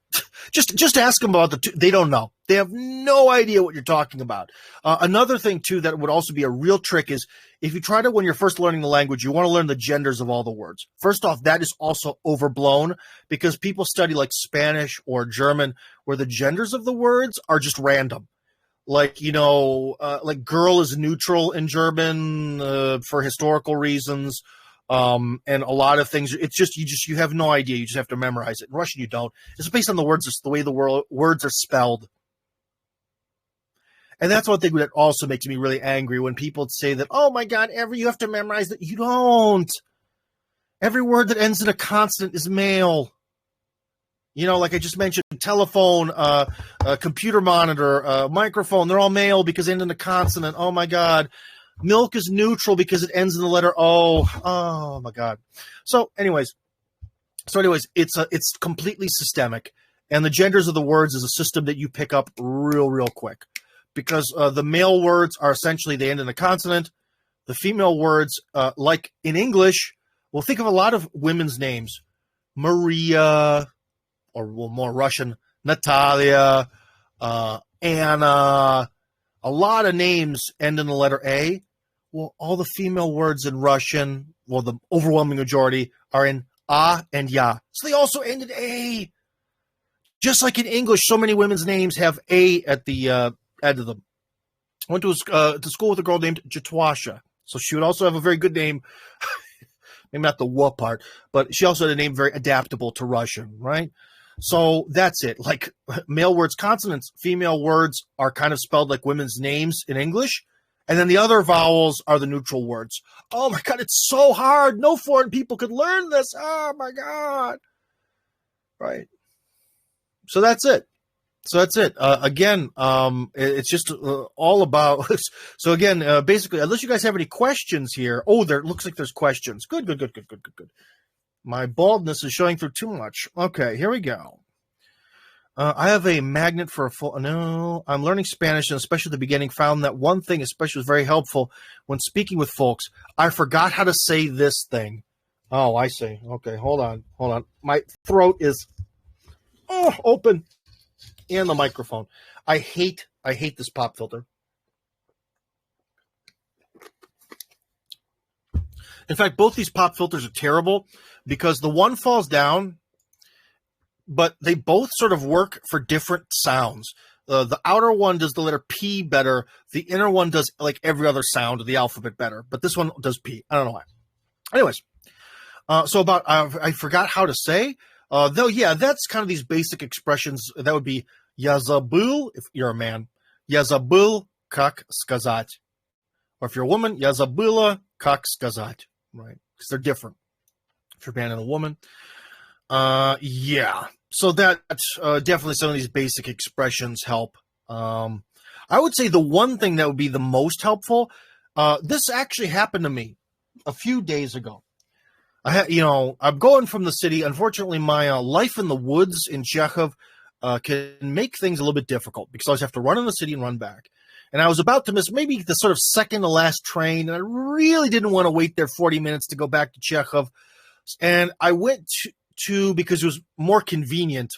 Just ask them about the two. They don't know. They have no idea what you're talking about. Another thing, too, that would also be a real trick is if you try to, when you're first learning the language, you want to learn the genders of all the words. First off, that is also overblown because people study like Spanish or German where the genders of the words are just random. Like, like girl is neutral in German for historical reasons. And a lot of things, it's just, you have no idea. You just have to memorize it. In Russian, you don't. It's based on the words, it's the way the words are spelled. And that's one thing that also makes me really angry when people say that, oh my God, you have to memorize it. You don't. Every word that ends in a consonant is male. Like I just mentioned, telephone, computer monitor, microphone, they're all male because they end in a consonant. Oh my God. Milk is neutral because it ends in the letter O. Oh my God. So anyways, it's completely systemic, and the genders of the words is a system that you pick up real quick, because the male words are essentially they end in a consonant. The female words, like in English, we'll think of a lot of women's names, Maria, or more Russian, Natalia, Anna. A lot of names end in the letter A. Well, all the female words in Russian, well, the overwhelming majority are in A and Ya. So they also end in A. Just like in English, so many women's names have A at the end of them. I went to school with a girl named Jatwasha. So she would also have a very good name. Maybe not the W part, but she also had a name very adaptable to Russian, right? So that's it. Like male words, consonants, female words are kind of spelled like women's names in English. And then the other vowels are the neutral words. Oh my God, it's so hard. No foreign people could learn this. Oh my God. Right. So that's it. Again, it's just all about. So again, basically, unless you guys have any questions here. Oh, there looks like there's questions. Good. My baldness is showing through too much. Okay, here we go. I have a magnet for a full. No, I'm learning Spanish, and especially at the beginning, found that one thing especially was very helpful when speaking with folks. I forgot how to say this thing. Oh, I see. Okay, hold on. My throat is open, and the microphone. I hate this pop filter. In fact, both these pop filters are terrible because the one falls down, but they both sort of work for different sounds. The outer one does the letter P better. The inner one does like every other sound of the alphabet better, but this one does P. I don't know why. Anyways, so about I forgot how to say. Though, yeah, that's kind of these basic expressions. That would be "Я забыл" if you're a man. "Я забыл как сказать." Or if you're a woman, "Я забыла как сказать." Right? Because they're different. If you're a man and a woman. Yeah. So that definitely some of these basic expressions help. I would say the one thing that would be the most helpful, this actually happened to me a few days ago. I'm going from the city. Unfortunately, my life in the woods in Chekhov can make things a little bit difficult because I always have to run in the city and run back. and I was about to miss maybe the sort of second to last train, and I really didn't want to wait there 40 minutes to go back to Chekhov. And I went to because it was more convenient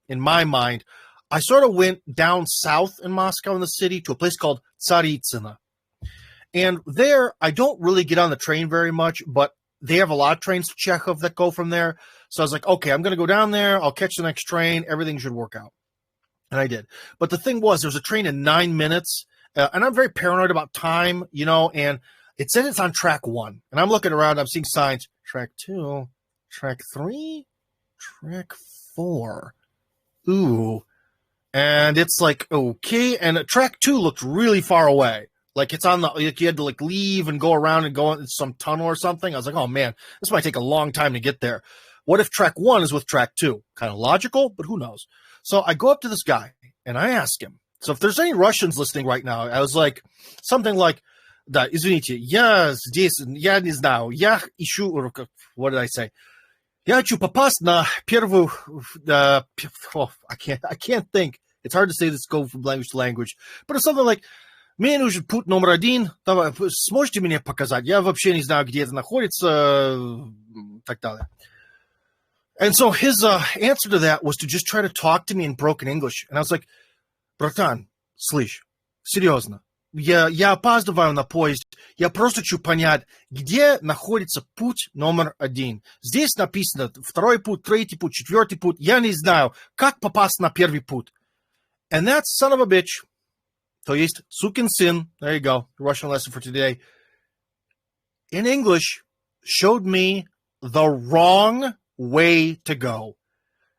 in my mind, I sort of went down south in Moscow in the city to a place called Tsaritsino. And there, I don't really get on the train very much, but they have a lot of trains to Chekhov that go from there. So I was like, okay, I'm going to go down there. I'll catch the next train. Everything should work out. And I did. But the thing was, there was a train in 9 minutes, and I'm very paranoid about time, you know, and it said it's on track 1. And I'm looking around, I'm seeing signs, track 2, track 3, track 4. Ooh. And it's like, okay. And track 2 looked really far away. Like it's on the, like you had to like leave and go around and go in some tunnel or something. I was like, oh man, this might take a long time to get there. What if track 1 is with track 2? Kind of logical, but who knows? So I go up to this guy and I ask him. So if there's any Russians listening right now, I was like, something like, да, извините, я здесь, я не знаю, я ищу, what did I say? Я хочу попасть на первую, I can't think. It's hard to say this, go from language to language. But it's something like, мне нужен путь номер 1, сможете мне показать? Я вообще не знаю, где это находится, так далее. And so his answer to that was to just try to talk to me in broken English. And I was like, братан, слышь, серьезно, я опаздываю на поезд, я просто хочу понять, где находится путь номер 1. Здесь написано 2-й путь, 3-й путь, 4-й путь, я не знаю, как попасть на первый путь. And that son of a bitch, то есть сукин сын, there you go, the Russian lesson for today, in English, showed me the wrong way to go.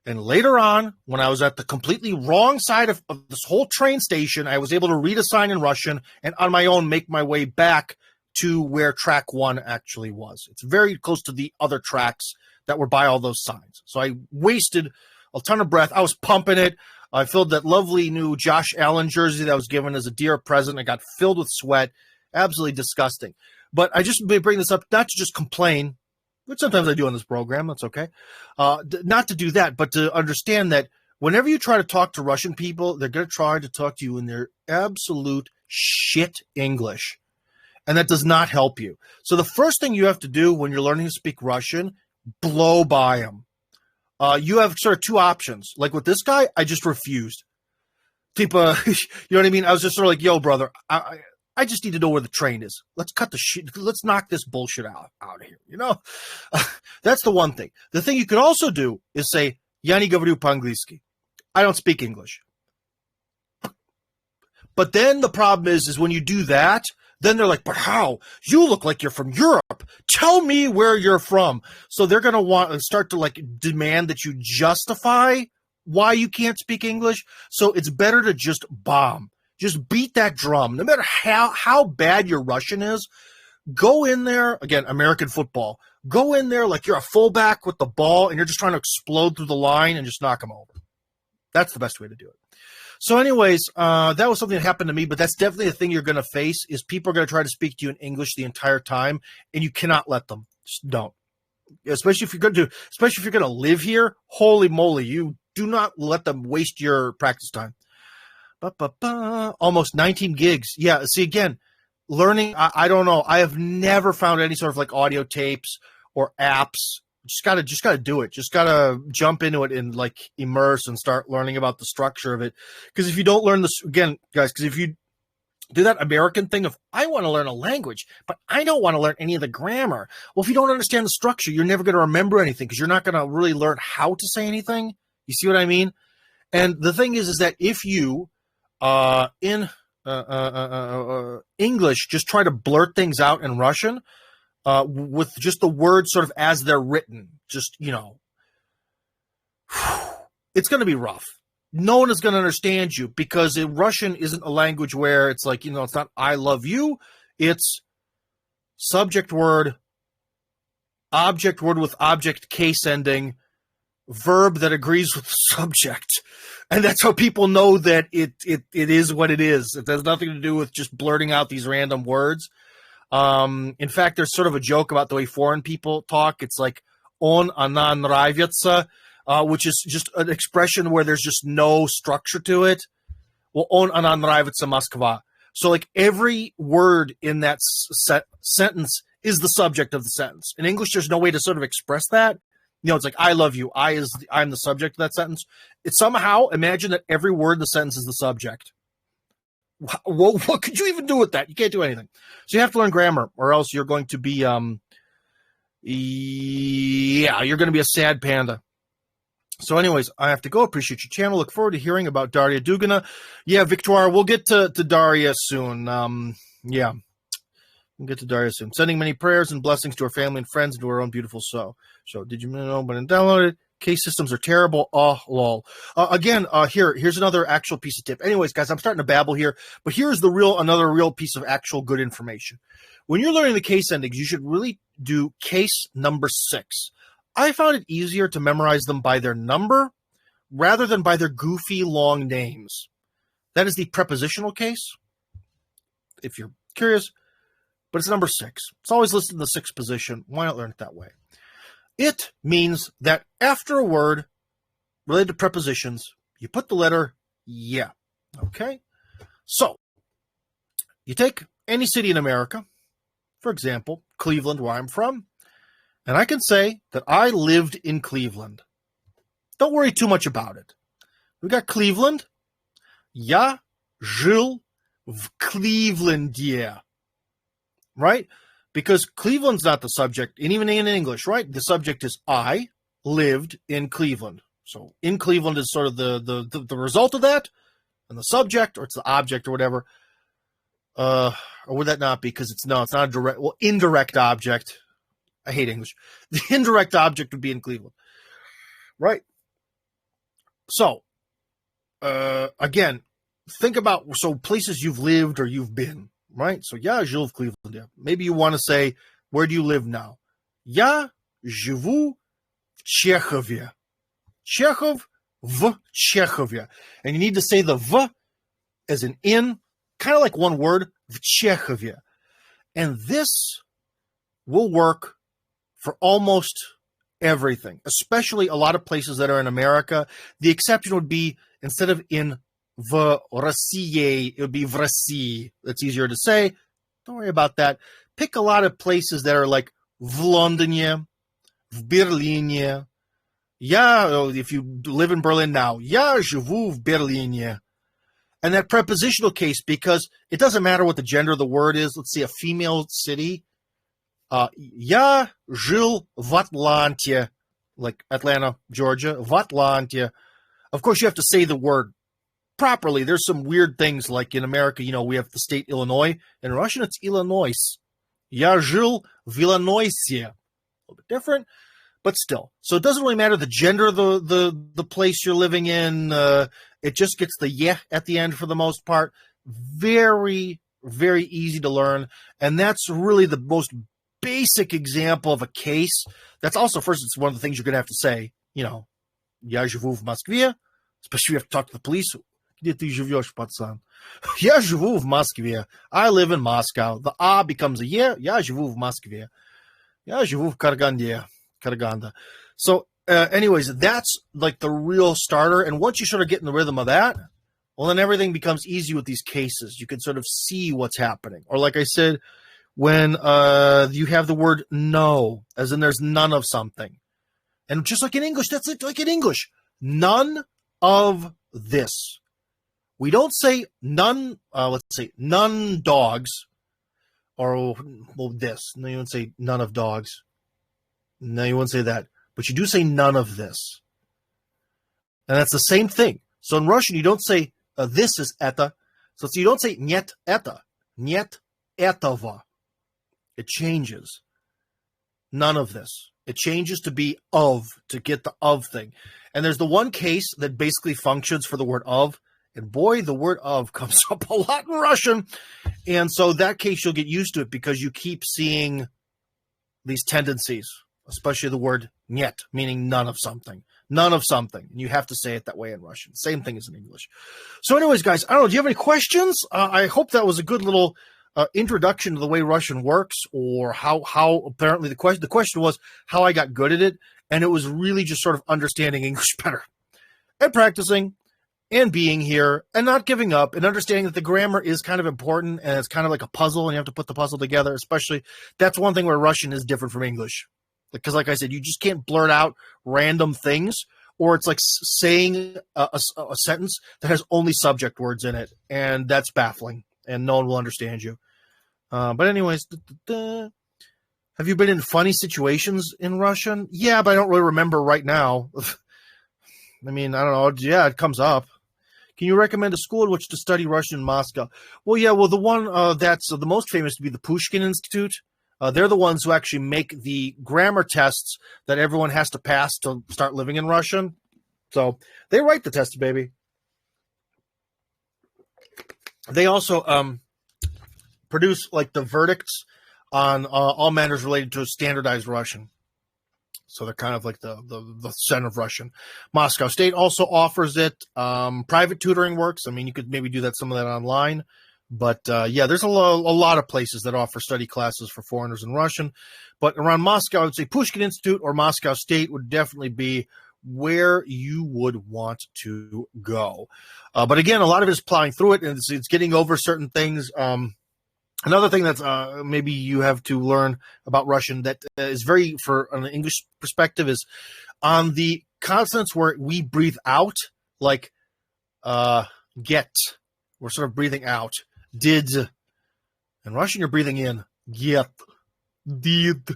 And later on, when I was at the completely wrong side of this whole train station, I was able to read a sign in Russian and on my own make my way back to where track 1 actually was. It's very close to the other tracks that were by all those signs. So I wasted a ton of breath. I was pumping it. I filled that lovely new Josh Allen jersey that was given as a dear present. I got filled with sweat. Absolutely disgusting. But I just bring this up not to just complain, which sometimes I do on this program. That's okay. Not to do that, but to understand that whenever you try to talk to Russian people, they're going to try to talk to you in their absolute shit English. And that does not help you. So the first thing you have to do when you're learning to speak Russian, blow by them. You have sort of two options. Like with this guy, I just refused. Tipo, you know what I mean? I was just sort of like, yo, brother, I just need to know where the train is. Let's cut the shit. Let's knock this bullshit out of here. You know, that's the one thing. The thing you could also do is say, "Я не говорю по-английски." I don't speak English. But then the problem is when you do that, then they're like, "But how? You look like you're from Europe. Tell me where you're from." So they're going to want to start to like demand that you justify why you can't speak English. So it's better to just bomb. Just beat that drum. No matter how bad your Russian is, go in there, again, American football, go in there like you're a fullback with the ball and you're just trying to explode through the line and just knock them over. That's the best way to do it. So anyways, that was something that happened to me, but that's definitely a thing you're going to face is people are going to try to speak to you in English the entire time, and you cannot let them. Just don't. Especially if you're going to live here, holy moly, you do not let them waste your practice time. Almost 19 gigs. Yeah, see, again, learning, I don't know. I have never found any sort of like audio tapes or apps. Just gotta do it. Just gotta jump into it and like immerse and start learning about the structure of it. Because if you don't learn this, again, guys, because if you do that American thing of, I want to learn a language, but I don't want to learn any of the grammar. Well, if you don't understand the structure, you're never going to remember anything because you're not going to really learn how to say anything. You see what I mean? And the thing is that if you in English, just try to blurt things out in Russian with just the words sort of as they're written. Just, you know, it's going to be rough. No one is going to understand you because Russian isn't a language where it's like, you know, it's not I love you. It's subject word, object word with object case ending, verb that agrees with the subject. And that's how people know that it is what it is. It has nothing to do with just blurting out these random words. In fact, there's sort of a joke about the way foreign people talk. It's like on она нравится, which is just an expression where there's just no structure to it. Well, on она нравится Москва. So like every word in that sentence is the subject of the sentence. In English, there's no way to sort of express that. It's like, I love you. I'm the subject of that sentence. It's somehow, imagine that every word in the sentence is the subject. What could you even do with that? You can't do anything. So you have to learn grammar, or else you're going to be, you're going to be a sad panda. So anyways, I have to go. Appreciate your channel. Look forward to hearing about Daria Dugina. Yeah, Victoire, we'll get to Daria soon. Yeah, we'll get to Daria soon. Sending many prayers and blessings to our family and friends and to our own beautiful soul. So did you know when downloaded? Case systems are terrible. Oh, lol. Again, here's another actual piece of tip. Anyways, guys, I'm starting to babble here, but here's another real piece of actual good information. When you're learning the case endings, you should really do case number 6. I found it easier to memorize them by their number rather than by their goofy long names. That is the prepositional case, if you're curious, but it's number 6. It's always listed in the 6th position. Why not learn it that way? It means that after a word related to prepositions, you put the letter yeah. Okay? So, you take any city in America, for example, Cleveland, where I'm from, and I can say that I lived in Cleveland. Don't worry too much about it. We got Cleveland. Я жил в Кливленде. Right? Because Cleveland's not the subject, and even in English, right? The subject is I lived in Cleveland. So in Cleveland is sort of the result of that, and the subject, or it's the object or whatever. Or would that not be? Because it's not a direct, indirect object. I hate English. The indirect object would be in Cleveland. Right? So, again, think about, places you've lived or you've been. Right? So, я жил в Cleveland. Maybe you want to say, where do you live now? Я живу в Чехове. Чехов в Чехове. And you need to say the v as an in, kind of like one word, в Чехове. And this will work for almost everything, especially a lot of places that are in America. The exception would be, instead of in в России, it would be в России. That's easier to say. Don't worry about that. Pick a lot of places that are like в Лондоне, в Берлине. If you live in Berlin now, я живу в Берлине. And that prepositional case, because it doesn't matter what the gender of the word is. Let's say a female city. Я жил в Атланте, like Atlanta, Georgia, в Атланте. Of course, you have to say the word properly. There's some weird things, like in America, we have the state Illinois. In Russian, it's Illinois. Я жил в Illinoisie. A little bit different, but still. So it doesn't really matter the gender of the place you're living in. It just gets the yeah at the end for the most part. Very, very easy to learn. And that's really the most basic example of a case. That's also, first, it's one of the things you're going to have to say, я живу в Москве, especially if you have to talk to the police. Где ты живешь, пацан? Я живу в Москве. I live in Moscow. The a becomes a yeah. Я живу в Москве. Я живу в Karaganda. So, anyways, that's like the real starter. And once you sort of get in the rhythm of that, well, then everything becomes easy with these cases. You can sort of see what's happening. Or like I said, when you have the word no, as in there's none of something. And just like in English, that's like in English. None of this. We don't say none, let's say none dogs, or this. No, you wouldn't say none of dogs. No, you wouldn't say that. But you do say none of this. And that's the same thing. So in Russian, you don't say this is это. So you don't say нет это. Нет этого. It changes. None of this. It changes to be of, to get the of thing. And there's the one case that basically functions for the word of. And boy, the word of comes up a lot in Russian. And so that case, you'll get used to it because you keep seeing these tendencies, especially the word нет, meaning none of something. None of something. And you have to say it that way in Russian. Same thing as in English. So anyways, guys, I don't know. Do you have any questions? I hope that was a good little introduction to the way Russian works, or how apparently the question was how I got good at it. And it was really just sort of understanding English better and practicing. and being here and not giving up and understanding that the grammar is kind of important and it's kind of like a puzzle and you have to put the puzzle together. Especially, that's one thing where Russian is different from English. Because like I said, you just can't blurt out random things, or it's like saying a sentence that has only subject words in it. And that's baffling and no one will understand you. But anyways, have you been in funny situations in Russian? Yeah, but I don't really remember right now. I mean, I don't know. Yeah, it comes up. Can you recommend a school in which to study Russian in Moscow? Well, yeah, well, the one that's the most famous would be the Pushkin Institute. They're the ones who actually make the grammar tests that everyone has to pass to start living in Russian. So they write the test, baby. They also produce like the verdicts on all matters related to standardized Russian. So they're kind of like the center of Russian. Moscow State also offers it. Private tutoring works. I mean, you could maybe do some of that online. But, yeah, there's a lot of places that offer study classes for foreigners in Russian. But around Moscow, I would say Pushkin Institute or Moscow State would definitely be where you would want to go. But, again, a lot of it is plowing through it, and it's getting over certain things. Another thing that's maybe you have to learn about Russian that is very, for an English perspective, is on the consonants where we breathe out, like get. We're sort of breathing out. Did. In Russian, you're breathing in. Get. Did.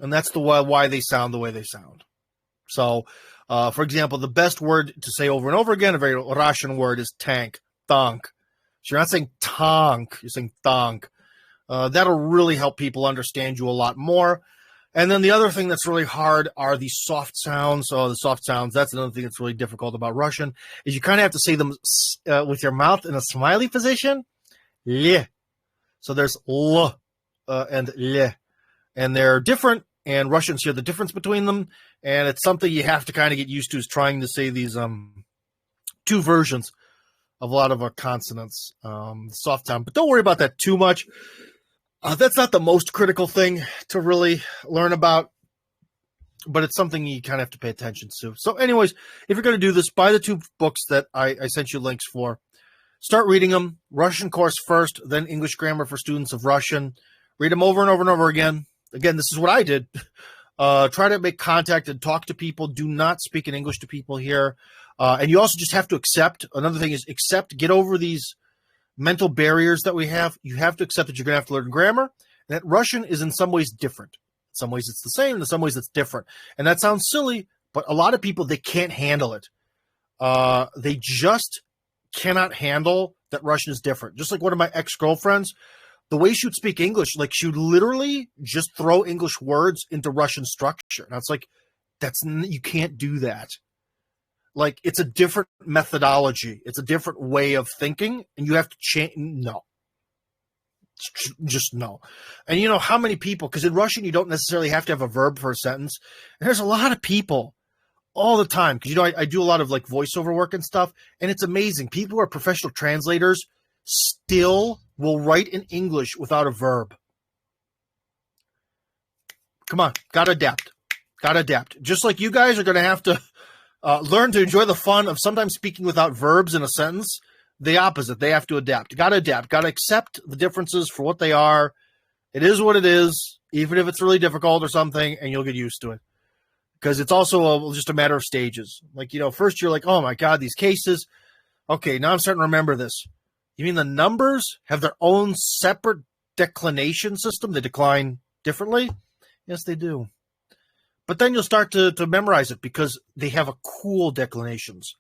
And that's why they sound the way they sound. So, for example, the best word to say over and over again, a very Russian word, is tank. Tank. So you're not saying tank, you're saying tank. That'll really help people understand you a lot more. And then the other thing that's really hard are the soft sounds. So the soft sounds, that's another thing that's really difficult about Russian, is you kind of have to say them with your mouth in a smiley position. Le. So there's l and le. And they're different, and Russians hear the difference between them. And it's something you have to kind of get used to, is trying to say these two versions of a lot of our consonants, soft sound. But don't worry about that too much. That's not the most critical thing to really learn about, but it's something you kind of have to pay attention to. So anyways, if you're going to do this, buy the 2 books that I sent you links for. Start reading them. Russian course first, then English grammar for students of Russian. Read them over and over and over again. Again, this is what I did. Try to make contact and talk to people. Do not speak in English to people here. And you also just have to accept. Another thing is accept, get over these mental barriers that we have. You have to accept that you're going to have to learn grammar, and that Russian is in some ways different. In some ways it's the same, in some ways it's different. And that sounds silly, but a lot of people, they can't handle it. They just cannot handle that Russian is different. Just like one of my ex-girlfriends, the way she would speak English, like she would literally just throw English words into Russian structure. And it's like, you can't do that. Like, it's a different methodology. It's a different way of thinking, and you have to change. No. Just no. And you know how many people, because in Russian, you don't necessarily have to have a verb for a sentence. And there's a lot of people all the time, because, you know, I do a lot of, like, voiceover work and stuff, and it's amazing. People who are professional translators still will write in English without a verb. Come on. Gotta adapt. Gotta adapt. Just like you guys are going to have to learn to enjoy the fun of sometimes speaking without verbs in a sentence. The opposite. They have to adapt. Got to adapt. Got to accept the differences for what they are. It is what it is, even if it's really difficult or something, and you'll get used to it. Because it's also just a matter of stages. Like, you know, first you're like, oh, my God, these cases. Okay, now I'm starting to remember this. You mean the numbers have their own separate declination system? They decline differently? Yes, they do. But then you'll start to memorize it because they have a cool declinations.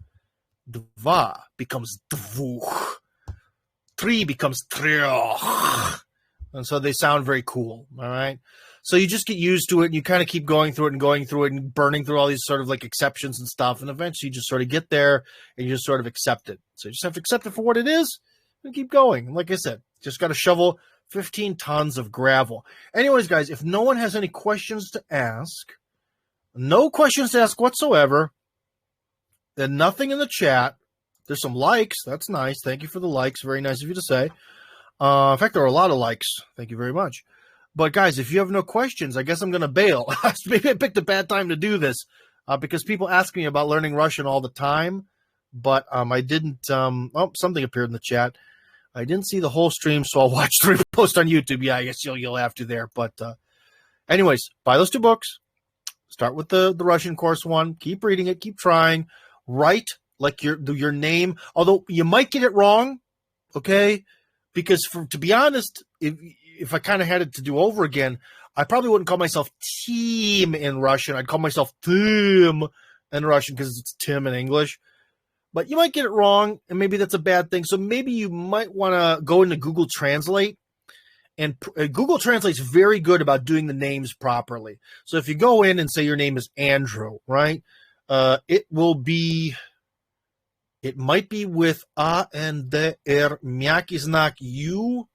Dva becomes dvuch. 3 becomes trioch. And so they sound very cool, all right? So you just get used to it, and you kind of keep going through it and burning through all these sort of like exceptions and stuff, and eventually you just sort of get there, and you just sort of accept it. So you just have to accept it for what it is and keep going. And like I said, just got to shovel 15 tons of gravel. Anyways, guys, if no one has any questions to ask, no questions to ask whatsoever, then nothing in the chat. There's some likes. That's nice. Thank you for the likes. Very nice of you to say. In fact, there are a lot of likes. Thank you very much. But, guys, if you have no questions, I guess I'm going to bail. Maybe I picked a bad time to do this because people ask me about learning Russian all the time. but I didn't. Oh, something appeared in the chat. I didn't see the whole stream, so I'll watch the post on YouTube. Yeah, I guess you'll have to there. But anyways, buy those 2 books. Start with the Russian course one. Keep reading it. Keep trying. Write like your name, although you might get it wrong. Okay, because to be honest, if I kind of had it to do over again, I probably wouldn't call myself Team in Russian. I'd call myself Tim in Russian because it's Tim in English. But you might get it wrong, and maybe that's a bad thing. So maybe you might want to go into Google Translate. And Google Translate's very good about doing the names properly. So if you go in and say your name is Andrew, right? It might be with A and D R myaky znak U.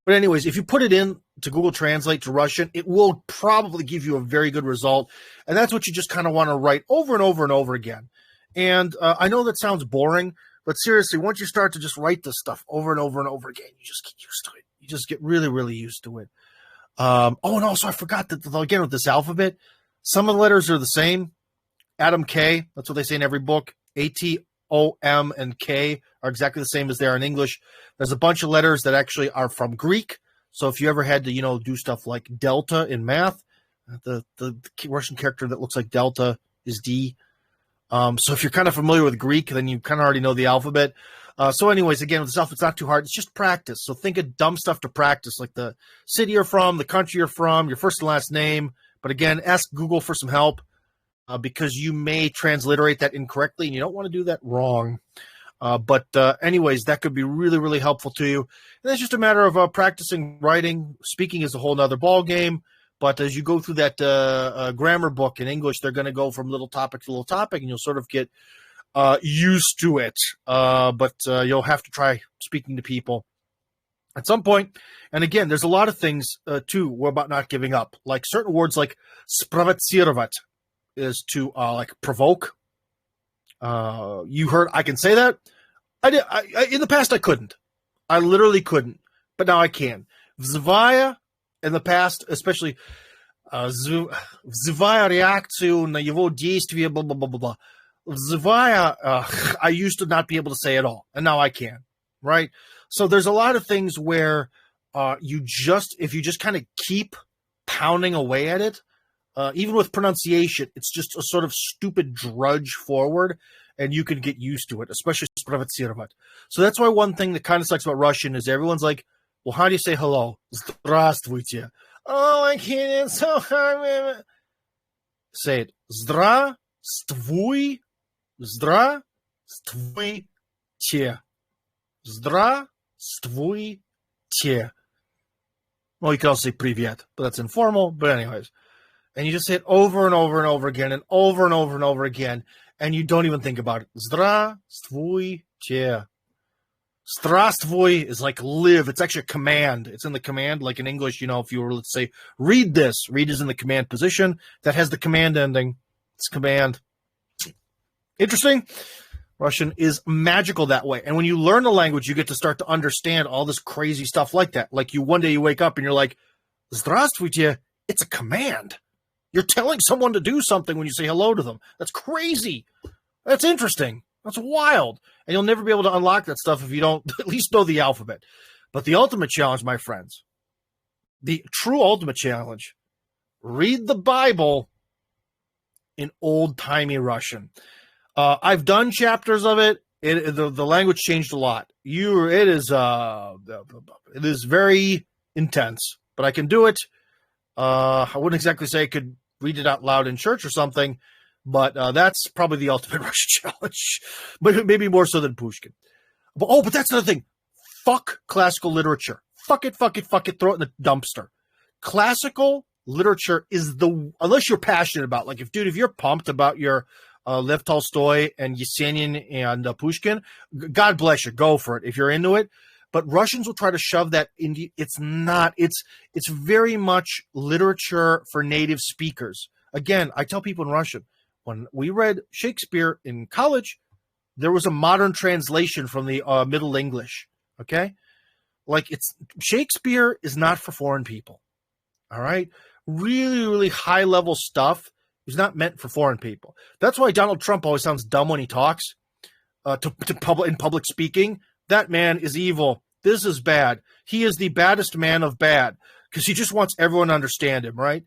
But anyways, if you put it in to Google Translate to Russian, it will probably give you a very good result. And that's what you just kind of want to write over and over and over again. And I know that sounds boring, but seriously, once you start to just write this stuff over and over and over again, you just get used to it. You just get really, really used to it. And also I forgot that, again, with this alphabet, some of the letters are the same. Adam K, that's what they say in every book. A-T-O-M and K are exactly the same as they are in English. There's a bunch of letters that actually are from Greek. So if you ever had to, do stuff like delta in math, the Russian character that looks like delta is D. So if you're kind of familiar with Greek, then you kind of already know the alphabet. So anyways, again, with this alphabet's not too hard. It's just practice. So think of dumb stuff to practice, like the city you're from, the country you're from, your first and last name. But again, ask Google for some help because you may transliterate that incorrectly, and you don't want to do that wrong. But anyways, that could be really, really helpful to you. And it's just a matter of practicing writing. Speaking is a whole nother ball game. But as you go through that grammar book in English, they're going to go from little topic to little topic, and you'll sort of get used to it. But you'll have to try speaking to people at some point. And again, there's a lot of things, too, about not giving up. Like certain words like sprovocировать is to, like, provoke. You heard I can say that? I in the past, I couldn't. I literally couldn't. But now I can. Vzывая. In the past, especially, взывая реакцию на его действия, blah, blah, blah, blah, blah. Взывая, I used to not be able to say at all, and now I can, right? So there's a lot of things where if you just kind of keep pounding away at it, even with pronunciation, it's just a sort of stupid drudge forward, and you can get used to it, especially sprovocировать. So that's why one thing that kind of sucks about Russian is everyone's like, well, how do you say hello? Здравствуйте. Oh, I can't. It's so hard. Say it. Здравствуй. Здравствуйте. Здравствуйте. Well, you can also say привет, but that's informal. But anyways. And you just say it over and over and over again and over and over and over again. And you don't even think about it. Здравствуйте. Здравствуй is like live. It's actually a command. It's in the command, like in English, if you were, let's say, read this. Read is in the command position. That has the command ending. It's command. Interesting. Russian is magical that way. And when you learn the language, you get to start to understand all this crazy stuff like that. Like one day you wake up and you're like, Здравствуйте. It's a command. You're telling someone to do something when you say hello to them. That's crazy. That's interesting. That's wild. And you'll never be able to unlock that stuff if you don't at least know the alphabet. But the ultimate challenge, my friends, the true ultimate challenge, read the Bible in old-timey Russian. I've done chapters of it. The language changed a lot. It is very intense, but I can do it. I wouldn't exactly say I could read it out loud in church or something, but that's probably the ultimate Russian challenge. But maybe more so than Pushkin. But that's another thing. Fuck classical literature. Fuck it, throw it in the dumpster. Classical literature is unless you're passionate about, like, if you're pumped about your Lev Tolstoy and Yesenin and Pushkin, God bless you, go for it if you're into it. But Russians will try to shove that into. It's not. It's very much literature for native speakers. Again, I tell people in Russian, when we read Shakespeare in college, there was a modern translation from the Middle English. Okay, like Shakespeare is not for foreign people. All right, really, really high level stuff is not meant for foreign people. That's why Donald Trump always sounds dumb when he talks. in public speaking, that man is evil. This is bad. He is the baddest man of bad because he just wants everyone to understand him, right?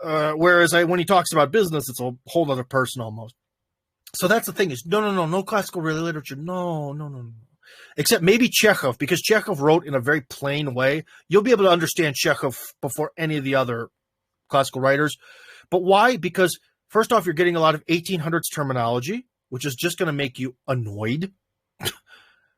Whereas when he talks about business, it's a whole other person almost. So that's the thing is, no classical literature. No. Except maybe Chekhov, because Chekhov wrote in a very plain way. You'll be able to understand Chekhov before any of the other classical writers. But why? Because first off, you're getting a lot of 1800s terminology, which is just going to make you annoyed.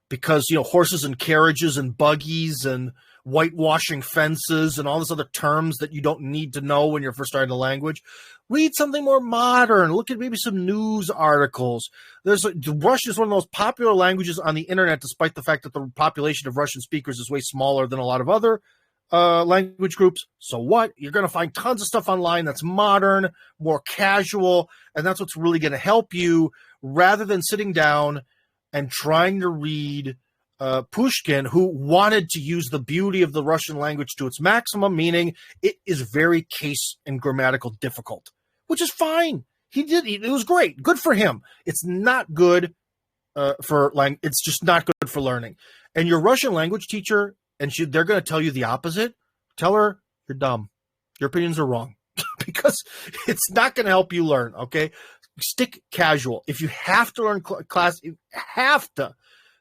Because, horses and carriages and buggies and whitewashing fences and all these other terms that you don't need to know when you're first starting the language. Read something more modern. Look at maybe some news articles. Russian is one of the most popular languages on the internet, despite the fact that the population of Russian speakers is way smaller than a lot of other language groups. So what? You're going to find tons of stuff online that's modern, more casual, and that's what's really going to help you rather than sitting down and trying to read Pushkin, who wanted to use the beauty of the Russian language to its maximum, meaning it is very case and grammatical difficult, which is fine. It was great. Good for him. It's not good it's just not good for learning. And your Russian language teacher, they're going to tell you the opposite. Tell her you're dumb. Your opinions are wrong because it's not going to help you learn. Okay. Stick casual. If you have to learn you have to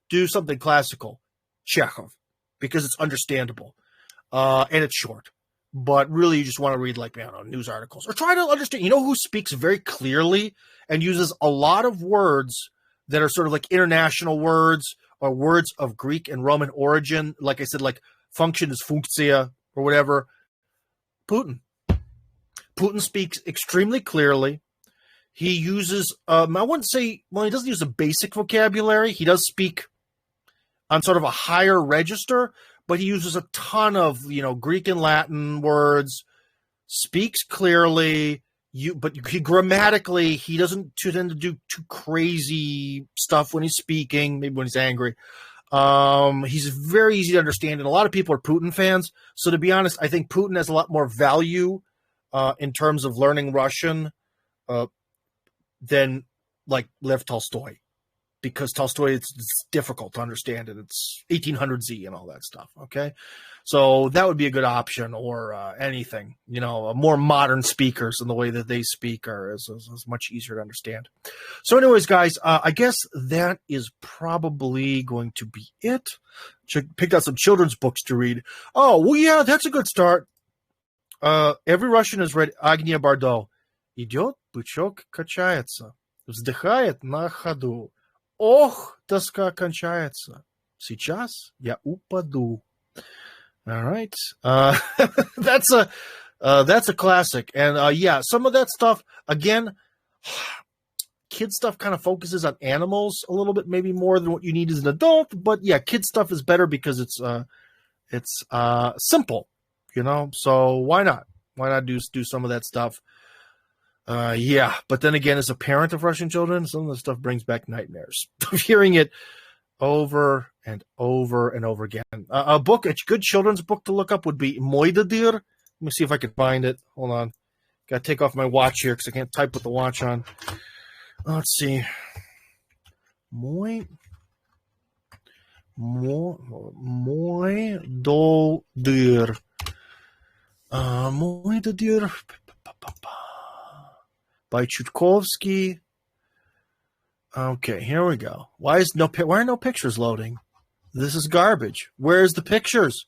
do something classical, Chekhov, because it's understandable and it's short. But really, you just want to read news articles or try to understand. You know who speaks very clearly and uses a lot of words that are sort of like international words or words of Greek and Roman origin. Like I said, like function is funktia or whatever. Putin. Putin speaks extremely clearly. He uses, I wouldn't say, he doesn't use a basic vocabulary. He does speak on sort of a higher register, but he uses a ton of, Greek and Latin words, speaks clearly, but grammatically, he doesn't tend to do too crazy stuff when he's speaking, maybe when he's angry. He's very easy to understand, and a lot of people are Putin fans. So to be honest, I think Putin has a lot more value in terms of learning Russian than like Lev Tolstoy, because Tolstoy it's difficult to understand and it's 1800Z and all that stuff. Okay, so that would be a good option, or anything. More modern speakers and the way that they speak is much easier to understand. So, anyways, guys, I guess that is probably going to be it. Picked out some children's books to read. Oh, well, yeah, that's a good start. Every Russian has read Agния Bardo. Идет, бычок качается, вздыхает на ходу. Ох, тоска кончается. Сейчас я упаду. All right. That's a classic. And yeah, some of that stuff, again, kid stuff kind of focuses on animals a little bit, maybe more than what you need as an adult. But yeah, kid stuff is better because it's simple, so why not? Why not do some of that stuff? Yeah, but then again, as a parent of Russian children, some of the stuff brings back nightmares of hearing it over and over and over again. A good children's book to look up would be Moy Dadir. Let me see if I can find it. Hold on. Got to take off my watch here because I can't type with the watch on. Let's see. Moy Dadir. Moy Dadir. By Chutkovsky. Okay, here we go. Why are no pictures loading? This is garbage. Where's the pictures?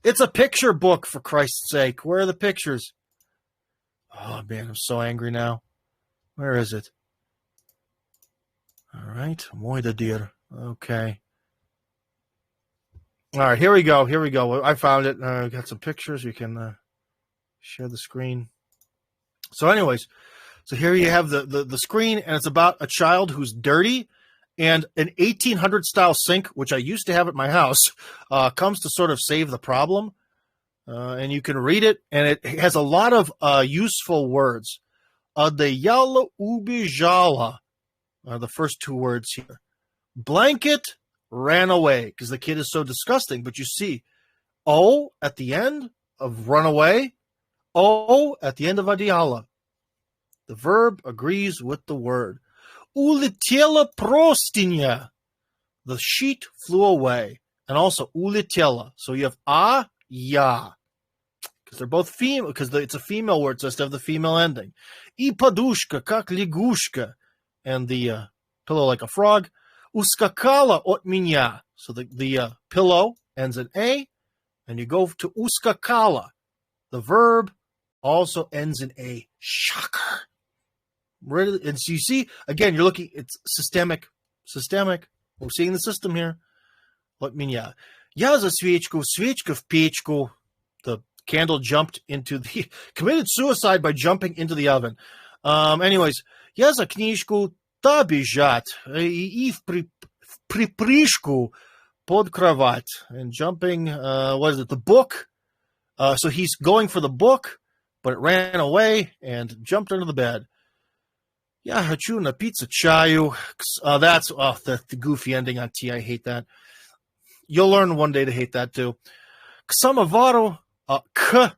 It's a picture book, for Christ's sake. Where are the pictures? Oh, man, I'm so angry now. Where is it? All right, Moy Dadir. Okay. All right, here we go. I found it. Got some pictures. You can share the screen. So anyways, so here you have the screen, and it's about a child who's dirty, and an 1800 style sink, which I used to have at my house, comes to sort of save the problem. And you can read it, and it has a lot of useful words. Одеяло убежало are the first two words here. Blanket ran away, because the kid is so disgusting. But you see, O at the end of run away, O at the end of одеяло. The verb agrees with the word. Улетела простыня. The sheet flew away. And also улетела. So you have я. Because they're both female, because it's a female word, so it has to have the female ending. И подушка, как лягушка. And the pillow like a frog. Ускакала от меня. So the pillow ends in A. And you go to ускакала. The verb also ends in A. Shocker. And so you see, again, you're looking, it's systemic. We're seeing the system here. От меня. Я за свечку, свечка в печку. The candle jumped committed suicide by jumping into the oven. Anyways, я за книжку, та бежат. И в припрыжку под кровать. And jumping, what is it, the book? So he's going for the book, but it ran away and jumped under the bed. Я хочу напиться чаю. That's the goofy ending on T. I hate that. You'll learn one day to hate that too. К самовару, K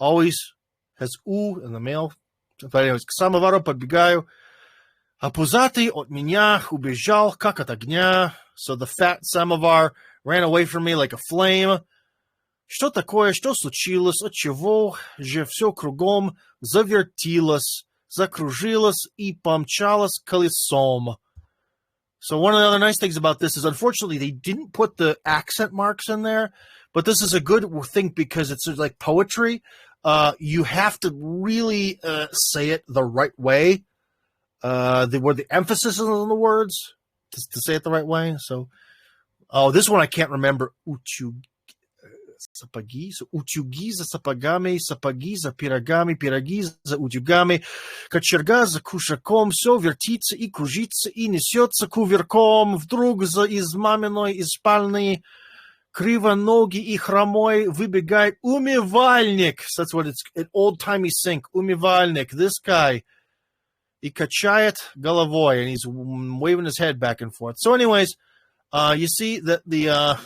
always has U in the male. But anyways, к самовару подбегаю. А пузатый от меня убежал, как от огня. So the fat samovar ran away from me like a flame. Что такое, что случилось, от чего же все кругом завертилось, закружилось и помчалось колесом. So one of the other nice things about this is, unfortunately, they didn't put the accent marks in there, but this is a good thing because it's like poetry. You have to really say it the right way, where the emphasis is on the words to say it the right way. So, this one I can't remember. Сапоги, утюги за сапогами, сапоги за пирогами, пироги за утюгами, кочерга за кушаком, все вертится и кружится и несется кувырком, вдруг из маминой, из спальни, кривоногий и хромой выбегает умывальник. So that's what it's, an old-timey sink, умывальник, this guy, и качает головой, and he's waving his head back and forth. So anyways, you see that the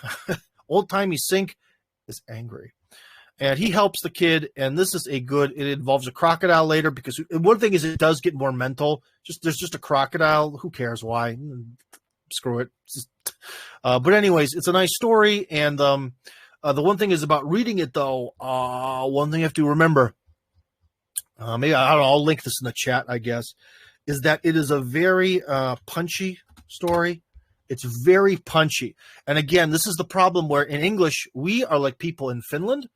old-timey sink is angry, and he helps the kid, and this is it involves a crocodile later, because one thing is it does get more mental. There's just a crocodile, who cares why, screw it. But anyways, it's a nice story, and the one thing is about reading it though, one thing you have to remember, maybe I don't know, I'll link this in the chat, I guess, is that it is a very punchy story. It's very punchy. And again, this is the problem where in English, we are like people in Finland,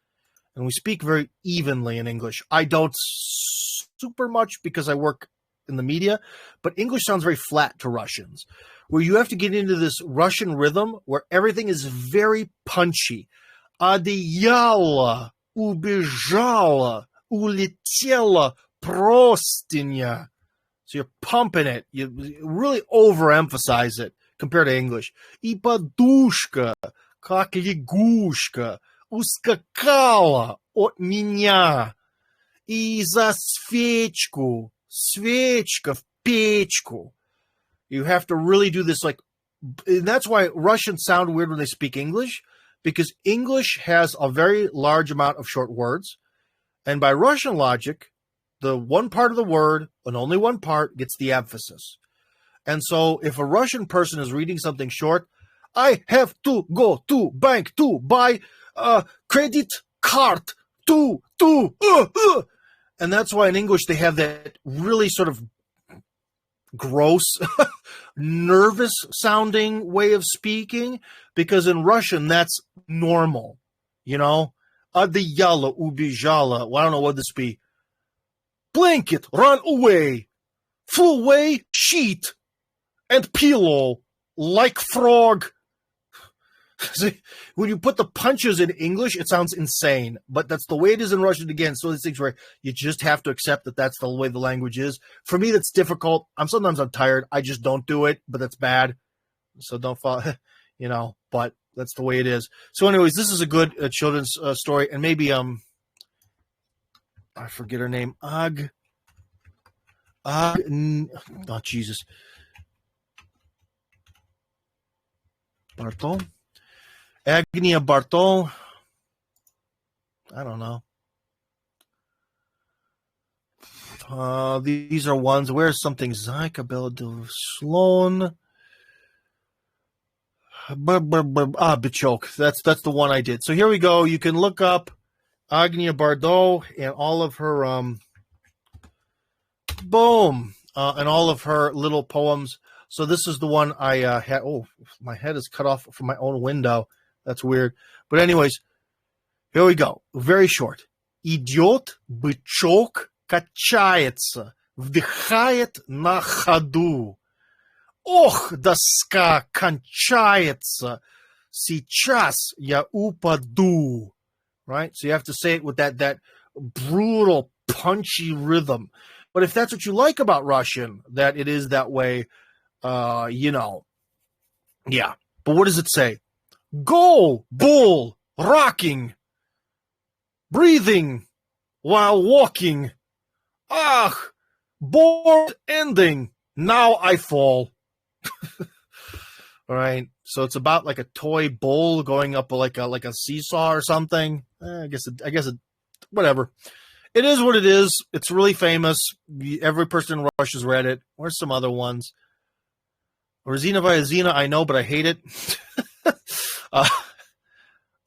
and we speak very evenly in English. I don't super much because I work in the media, but English sounds very flat to Russians, where you have to get into this Russian rhythm where everything is very punchy. Одеяло, убежала, улетела простыня. So you're pumping it. You really overemphasize it compared to English. И подушка, как лягушка, ускакала от меня. И за свечку, свечка в печку. You have to really do this like, and that's why Russians sound weird when they speak English, because English has a very large amount of short words. And by Russian logic, the one part of the word, and only one part, gets the emphasis. And so if a Russian person is reading something short, I have to go to bank to buy a credit card to. And that's why in English they have that really sort of gross, nervous sounding way of speaking, because in Russian that's normal, you know? Одеяло убежала. Well, I don't know what this be. Blanket, run away. Flew away, sheet. And pillow, like frog. See, when you put the punches in English, it sounds insane. But that's the way it is in Russian again. So these things where you just have to accept that that's the way the language is. For me, that's difficult. Sometimes I'm tired. I just don't do it, but that's bad. So don't follow, you know, but that's the way it is. So anyways, this is a good children's story. And maybe, I forget her name. Oh, Jesus. Bartol? Agnia Bartol? I don't know. These are ones. Where's something? Zyka Beladil Sloan. Bichok. That's the one I did. So here we go. You can look up Agnia Bardot and all of her boom, and all of her little poems. So this is the one I had. Oh, my head is cut off from my own window. That's weird. But anyways, here we go. Very short. Идет бычок, качается, вдыхает на ходу. Ох, доска кончается, сейчас я упаду. Right? So you have to say it with that brutal, punchy rhythm. But if that's what you like about Russian, that it is that way, yeah. But what does it say? Go, bull, rocking, breathing while walking. Ah, bored ending. Now I fall. All right. So it's about like a toy bull going up like a seesaw or something. I guess it, whatever. It is what it is. It's really famous. Every person in Russia's read it. Where's some other ones? Rezina Vyazina, I know, but I hate it.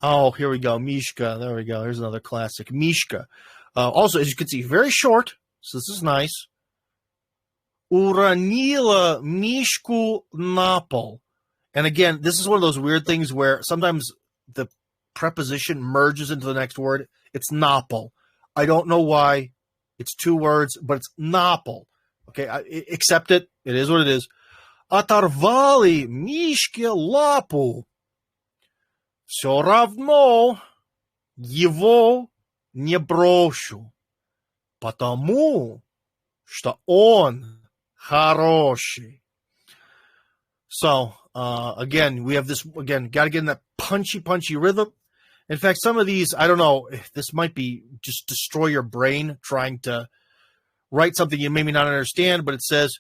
Oh, here we go. Mishka. There we go. Here's another classic. Mishka. Also, as you can see, very short. So this is nice. Uranila Mishku Napol. And again, this is one of those weird things where sometimes the preposition merges into the next word. It's Napol. I don't know why. It's two words, but it's Napol. Okay, accept it. It is what it is. Оторвали Мишке лапу. Все равно его не брошу. Потому что он хороший. So, again, we have this, again, got to get in that punchy rhythm. In fact, some of these, I don't know, this might be just destroy your brain trying to write something you maybe not understand, but it says,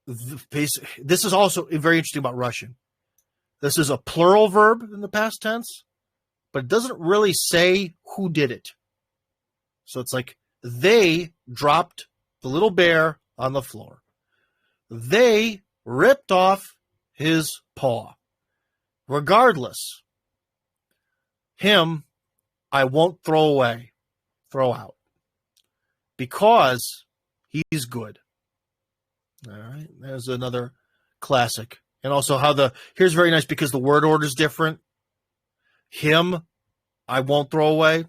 this is also very interesting about Russian. This is a plural verb in the past tense, but it doesn't really say who did it. So it's like, they dropped the little bear on the floor. They ripped off his paw. Regardless, him, I won't throw out, because he's good. All right, there's another classic. And also here's very nice because the word order is different. Him, I won't throw away.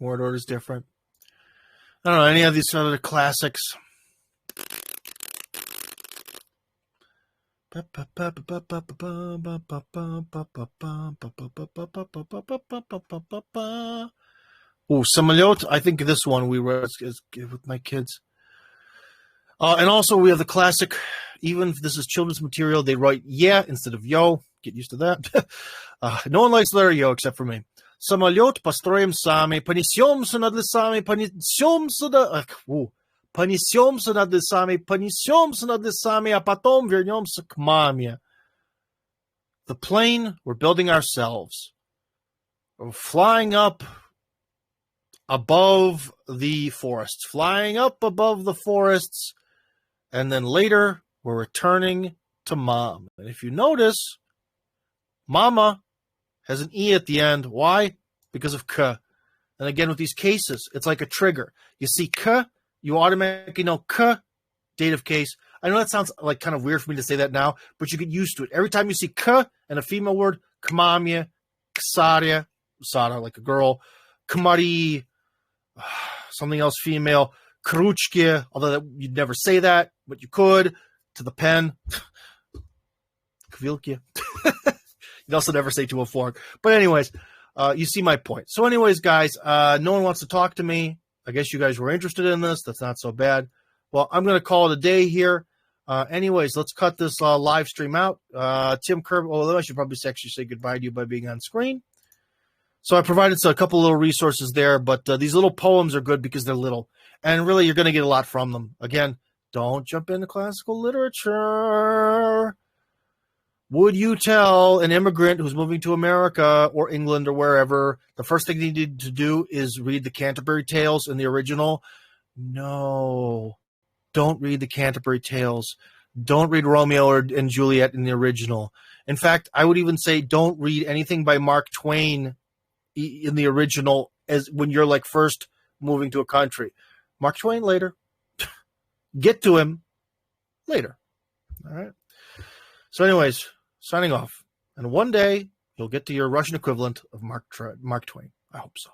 Word order is different. I don't know, any of these other classics. Oh, Samolot. I think this one we wrote with my kids. And also we have the classic, even if this is children's material, they write yeah instead of yo. Get used to that. No one likes letter yo except for me. Самолет построим сами, понесемся над лесами, понесемся над лесами, а потом вернемся к маме. The plane we're building ourselves. We're flying up above the forests. And then later, we're returning to mom. And if you notice, mama has an E at the end. Why? Because of K. And again, with these cases, it's like a trigger. You see K, you automatically know K, dative case. I know that sounds like kind of weird for me to say that now, but you get used to it. Every time you see K and a female word, Kmamya, Ksarya, Sara, like a girl, Kmari, something else female, Kruchke, although you'd never say that, but you could, to the pen, Kvilke. You'd also never say to a fork. But anyways, you see my point. So anyways, guys, no one wants to talk to me. I guess you guys were interested in this. That's not so bad. Well, I'm going to call it a day here. Anyways, let's cut this live stream out. Tim Kirby, I should probably actually say goodbye to you by being on screen. So I provided a couple little resources there, but these little poems are good because they're little. And really, you're going to get a lot from them. Again, don't jump into classical literature. Would you tell an immigrant who's moving to America or England or wherever the first thing they need to do is read the Canterbury Tales in the original? No. Don't read the Canterbury Tales. Don't read Romeo and Juliet in the original. In fact, I would even say don't read anything by Mark Twain in the original as when you're like first moving to a country. Mark Twain later. Get to him later. All right. So anyways, signing off. And one day you'll get to your Russian equivalent of Mark Twain. I hope so.